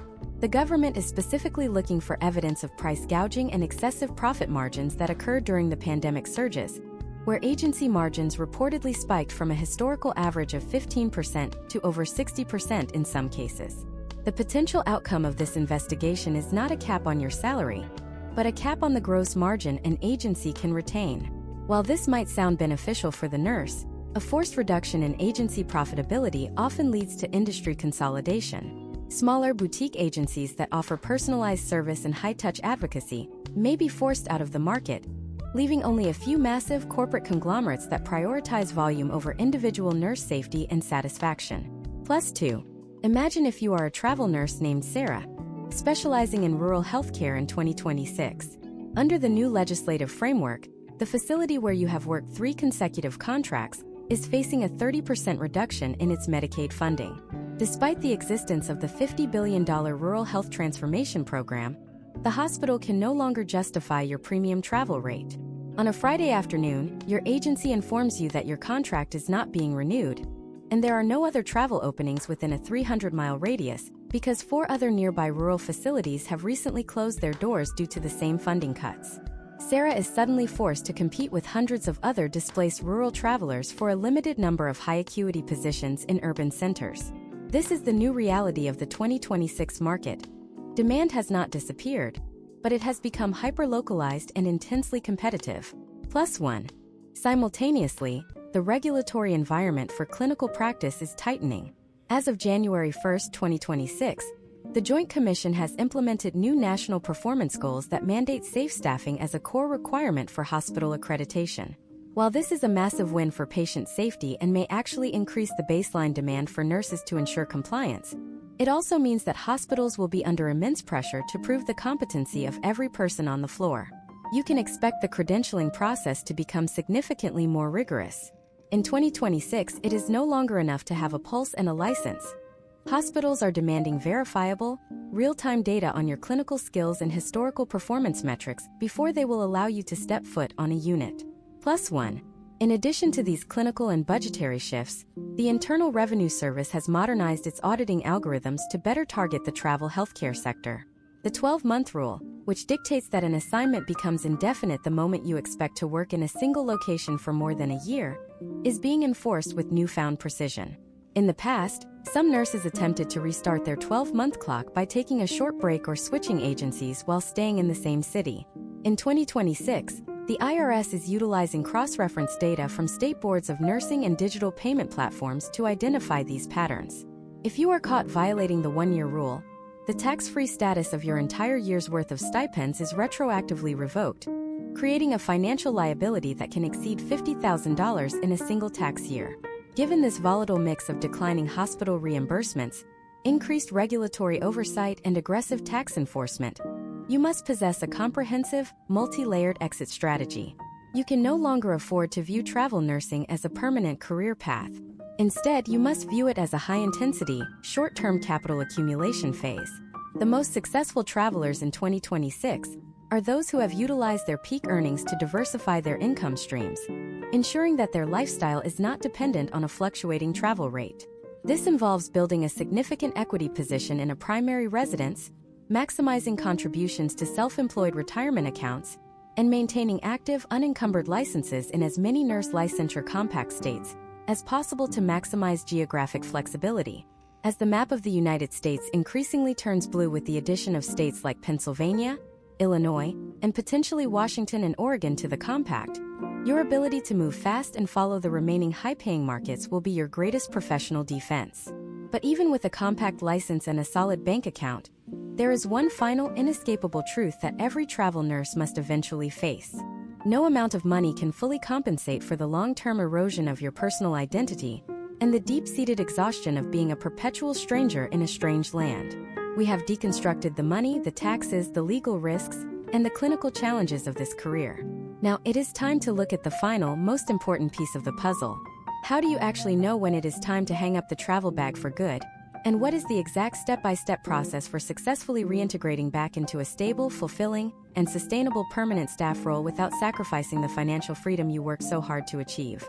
The government is specifically looking for evidence of price gouging and excessive profit margins that occurred during the pandemic surges, where agency margins reportedly spiked from a historical average of 15% to over 60% in some cases. The potential outcome of this investigation is not a cap on your salary, but a cap on the gross margin an agency can retain. While this might sound beneficial for the nurse, a forced reduction in agency profitability often leads to industry consolidation. Smaller boutique agencies that offer personalized service and high-touch advocacy may be forced out of the market, leaving only a few massive corporate conglomerates that prioritize volume over individual nurse safety and satisfaction. Plus two. Imagine if you are a travel nurse named Sarah, specializing in rural healthcare in 2026. Under the new legislative framework, the facility where you have worked 3 consecutive contracts is facing a 30% reduction in its Medicaid funding. Despite the existence of the $50 billion Rural Health Transformation Program, the hospital can no longer justify your premium travel rate. On a Friday afternoon, your agency informs you that your contract is not being renewed, and there are no other travel openings within a 300-mile radius because 4 other nearby rural facilities have recently closed their doors due to the same funding cuts. Sarah is suddenly forced to compete with hundreds of other displaced rural travelers for a limited number of high-acuity positions in urban centers. This is the new reality of the 2026 market. Demand has not disappeared, but it has become hyper-localized and intensely competitive. Plus one. Simultaneously, the regulatory environment for clinical practice is tightening. As of January 1, 2026, the Joint Commission has implemented new national performance goals that mandate safe staffing as a core requirement for hospital accreditation. While this is a massive win for patient safety and may actually increase the baseline demand for nurses to ensure compliance, it also means that hospitals will be under immense pressure to prove the competency of every person on the floor. You can expect the credentialing process to become significantly more rigorous. In 2026, it is no longer enough to have a pulse and a license. Hospitals are demanding verifiable, real-time data on your clinical skills and historical performance metrics before they will allow you to step foot on a unit. Plus one. In addition to these clinical and budgetary shifts, the Internal Revenue Service has modernized its auditing algorithms to better target the travel healthcare sector. The 12-month rule, which dictates that an assignment becomes indefinite the moment you expect to work in a single location for more than a year, is being enforced with newfound precision. In the past, some nurses attempted to restart their 12-month clock by taking a short break or switching agencies while staying in the same city. In 2026, the IRS is utilizing cross-reference data from state boards of nursing and digital payment platforms to identify these patterns. If you are caught violating the one-year rule, the tax-free status of your entire year's worth of stipends is retroactively revoked, creating a financial liability that can exceed $50,000 in a single tax year. Given this volatile mix of declining hospital reimbursements, increased regulatory oversight, and aggressive tax enforcement, you must possess a comprehensive, multi-layered exit strategy. You can no longer afford to view travel nursing as a permanent career path. Instead, you must view it as a high-intensity, short-term capital accumulation phase. The most successful travelers in 2026 are those who have utilized their peak earnings to diversify their income streams, ensuring that their lifestyle is not dependent on a fluctuating travel rate. This involves building a significant equity position in a primary residence, maximizing contributions to self-employed retirement accounts, and maintaining active, unencumbered licenses in as many nurse licensure compact states as possible to maximize geographic flexibility. As the map of the United States increasingly turns blue with the addition of states like Pennsylvania, Illinois, and potentially Washington and Oregon to the compact, your ability to move fast and follow the remaining high-paying markets will be your greatest professional defense. But even with a compact license and a solid bank account, there is one final inescapable truth that every travel nurse must eventually face. No amount of money can fully compensate for the long-term erosion of your personal identity and the deep-seated exhaustion of being a perpetual stranger in a strange land. We have deconstructed the money, the taxes, the legal risks, and the clinical challenges of this career. Now, it is time to look at the final, most important piece of the puzzle. How do you actually know when it is time to hang up the travel bag for good? And what is the exact step-by-step process for successfully reintegrating back into a stable, fulfilling, and sustainable permanent staff role without sacrificing the financial freedom you work so hard to achieve?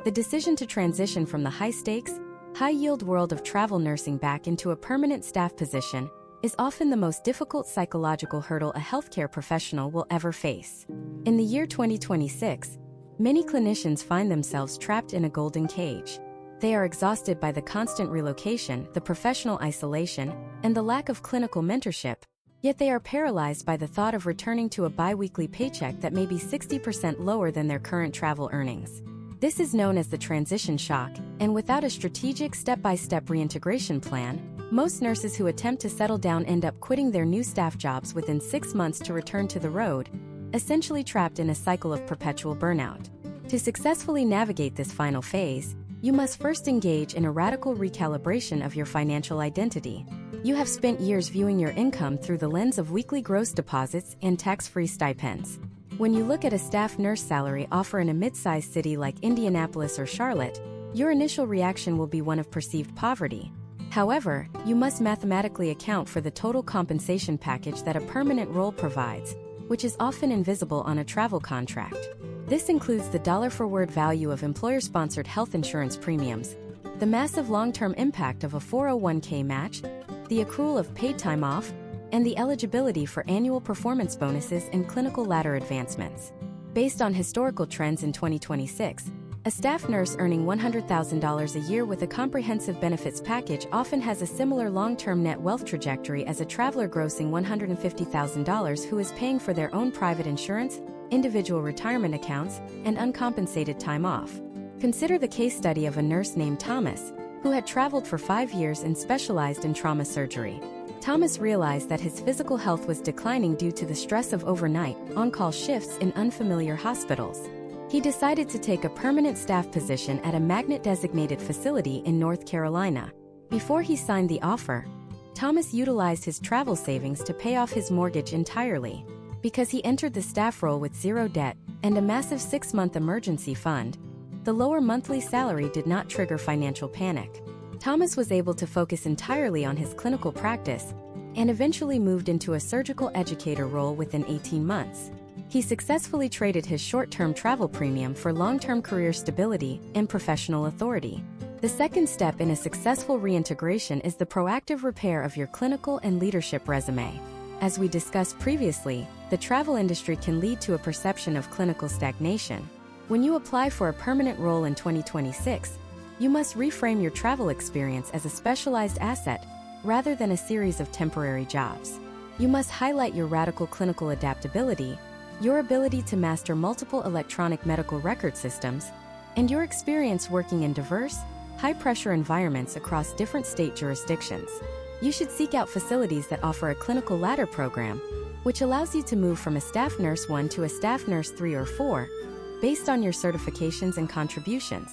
The decision to transition from the high-stakes, high-yield world of travel nursing back into a permanent staff position is often the most difficult psychological hurdle a healthcare professional will ever face. In the year 2026, many clinicians find themselves trapped in a golden cage. They are exhausted by the constant relocation, the professional isolation, and the lack of clinical mentorship, yet they are paralyzed by the thought of returning to a bi-weekly paycheck that may be 60% lower than their current travel earnings. This is known as the transition shock, and without a strategic step-by-step reintegration plan, most nurses who attempt to settle down end up quitting their new staff jobs within 6 months to return to the road, essentially trapped in a cycle of perpetual burnout. To successfully navigate this final phase, you must first engage in a radical recalibration of your financial identity. You have spent years viewing your income through the lens of weekly gross deposits and tax-free stipends. When you look at a staff nurse salary offer in a mid-sized city like Indianapolis or Charlotte, your initial reaction will be one of perceived poverty. However, you must mathematically account for the total compensation package that a permanent role provides, which is often invisible on a travel contract. This includes the dollar-for-word value of employer-sponsored health insurance premiums, the massive long-term impact of a 401k match, the accrual of paid time off, and the eligibility for annual performance bonuses and clinical ladder advancements. Based on historical trends in 2026, a staff nurse earning $100,000 a year with a comprehensive benefits package often has a similar long-term net wealth trajectory as a traveler grossing $150,000 who is paying for their own private insurance, individual retirement accounts, and uncompensated time off. Consider the case study of a nurse named Thomas, who had traveled for 5 years and specialized in trauma surgery. Thomas realized that his physical health was declining due to the stress of overnight, on-call shifts in unfamiliar hospitals. He decided to take a permanent staff position at a magnet-designated facility in North Carolina. Before he signed the offer, Thomas utilized his travel savings to pay off his mortgage entirely. Because he entered the staff role with zero debt and a massive 6-month emergency fund, the lower monthly salary did not trigger financial panic. Thomas was able to focus entirely on his clinical practice and eventually moved into a surgical educator role within 18 months. He successfully traded his short-term travel premium for long-term career stability and professional authority. The second step in a successful reintegration is the proactive repair of your clinical and leadership resume. As we discussed previously, the travel industry can lead to a perception of clinical stagnation. When you apply for a permanent role in 2026, you must reframe your travel experience as a specialized asset rather than a series of temporary jobs. You must highlight your radical clinical adaptability, your ability to master multiple electronic medical record systems, and your experience working in diverse, high-pressure environments across different state jurisdictions. You should seek out facilities that offer a clinical ladder program, which allows you to move from a staff nurse 1 to a staff nurse 3 or 4, based on your certifications and contributions.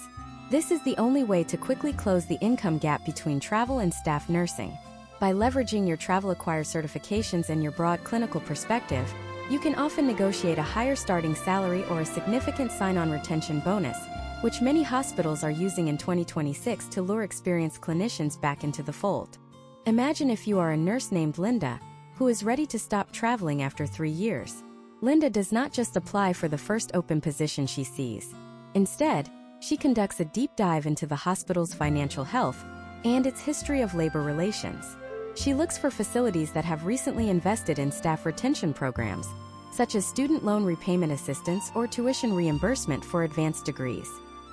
This is the only way to quickly close the income gap between travel and staff nursing. By leveraging your travel-acquired certifications and your broad clinical perspective, you can often negotiate a higher starting salary or a significant sign-on retention bonus, which many hospitals are using in 2026 to lure experienced clinicians back into the fold. Imagine if you are a nurse named Linda, who is ready to stop traveling after 3 years. Linda does not just apply for the first open position she sees. Instead, she conducts a deep dive into the hospital's financial health and its history of labor relations. She looks for facilities that have recently invested in staff retention programs, such as student loan repayment assistance or tuition reimbursement for advanced degrees.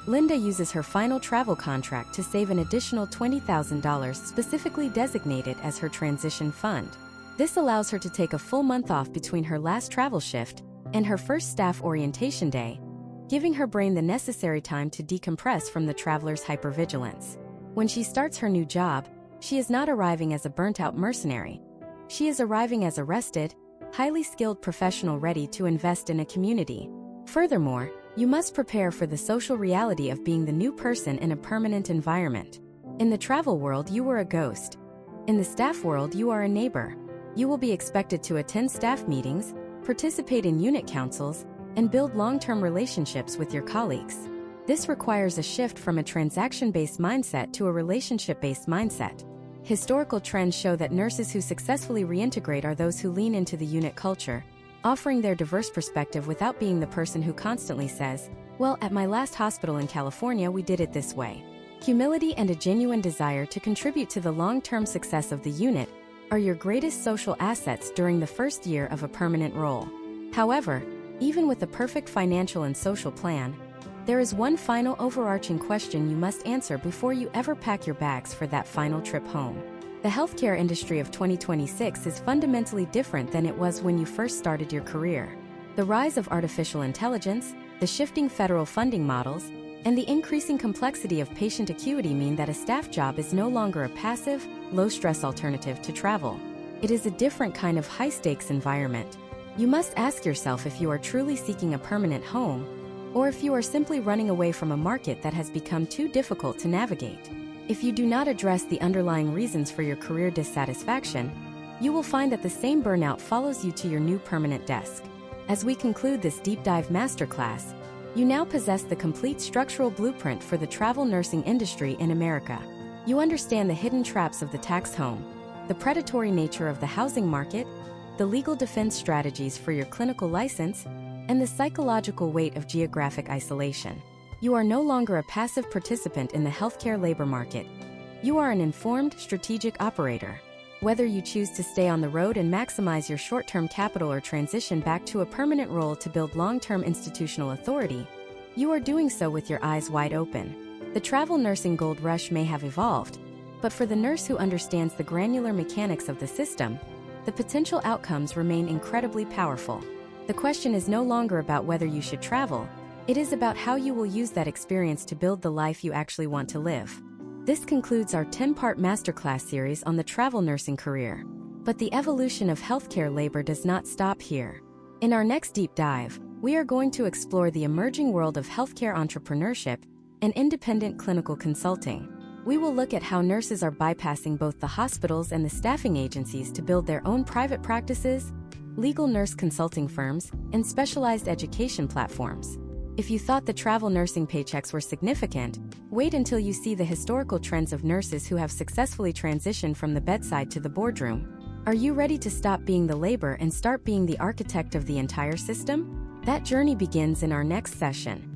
Linda uses her final travel contract to save an additional $20,000 specifically designated as her transition fund. This allows her to take a full month off between her last travel shift and her first staff orientation day, giving her brain the necessary time to decompress from the traveler's hypervigilance. When she starts her new job, she is not arriving as a burnt-out mercenary. She is arriving as a rested, highly skilled professional ready to invest in a community. Furthermore, you must prepare for the social reality of being the new person in a permanent environment. In the travel world, you were a ghost. In the staff world, you are a neighbor. You will be expected to attend staff meetings, participate in unit councils, and build long-term relationships with your colleagues. This requires a shift from a transaction-based mindset to a relationship-based mindset. Historical trends show that nurses who successfully reintegrate are those who lean into the unit culture, offering their diverse perspective without being the person who constantly says, "Well, at my last hospital in California, we did it this way." Humility and a genuine desire to contribute to the long-term success of the unit are your greatest social assets during the first year of a permanent role. However, even with a perfect financial and social plan, there is one final overarching question you must answer before you ever pack your bags for that final trip home. The healthcare industry of 2026 is fundamentally different than it was when you first started your career. The rise of artificial intelligence, the shifting federal funding models, and the increasing complexity of patient acuity mean that a staff job is no longer a passive, low-stress alternative to travel. It is a different kind of high-stakes environment. You must ask yourself if you are truly seeking a permanent home, or if you are simply running away from a market that has become too difficult to navigate. If you do not address the underlying reasons for your career dissatisfaction, you will find that the same burnout follows you to your new permanent desk. As we conclude this deep dive masterclass, you now possess the complete structural blueprint for the travel nursing industry in America. You understand the hidden traps of the taxed home, the predatory nature of the housing market, the legal defense strategies for your clinical license, and the psychological weight of geographic isolation. You are no longer a passive participant in the healthcare labor market. You are an informed, strategic operator. Whether you choose to stay on the road and maximize your short-term capital or transition back to a permanent role to build long-term institutional authority, you are doing so with your eyes wide open. The travel nursing gold rush may have evolved, but for the nurse who understands the granular mechanics of the system, the potential outcomes remain incredibly powerful. The question is no longer about whether you should travel, it is about how you will use that experience to build the life you actually want to live. This concludes our 10-part masterclass series on the travel nursing career. But the evolution of healthcare labor does not stop here. In our next deep dive, we are going to explore the emerging world of healthcare entrepreneurship and independent clinical consulting. We will look at how nurses are bypassing both the hospitals and the staffing agencies to build their own private practices, legal nurse consulting firms, and specialized education platforms. If you thought the travel nursing paychecks were significant, wait until you see the historical trends of nurses who have successfully transitioned from the bedside to the boardroom. Are you ready to stop being the labor and start being the architect of the entire system? That journey begins in our next session.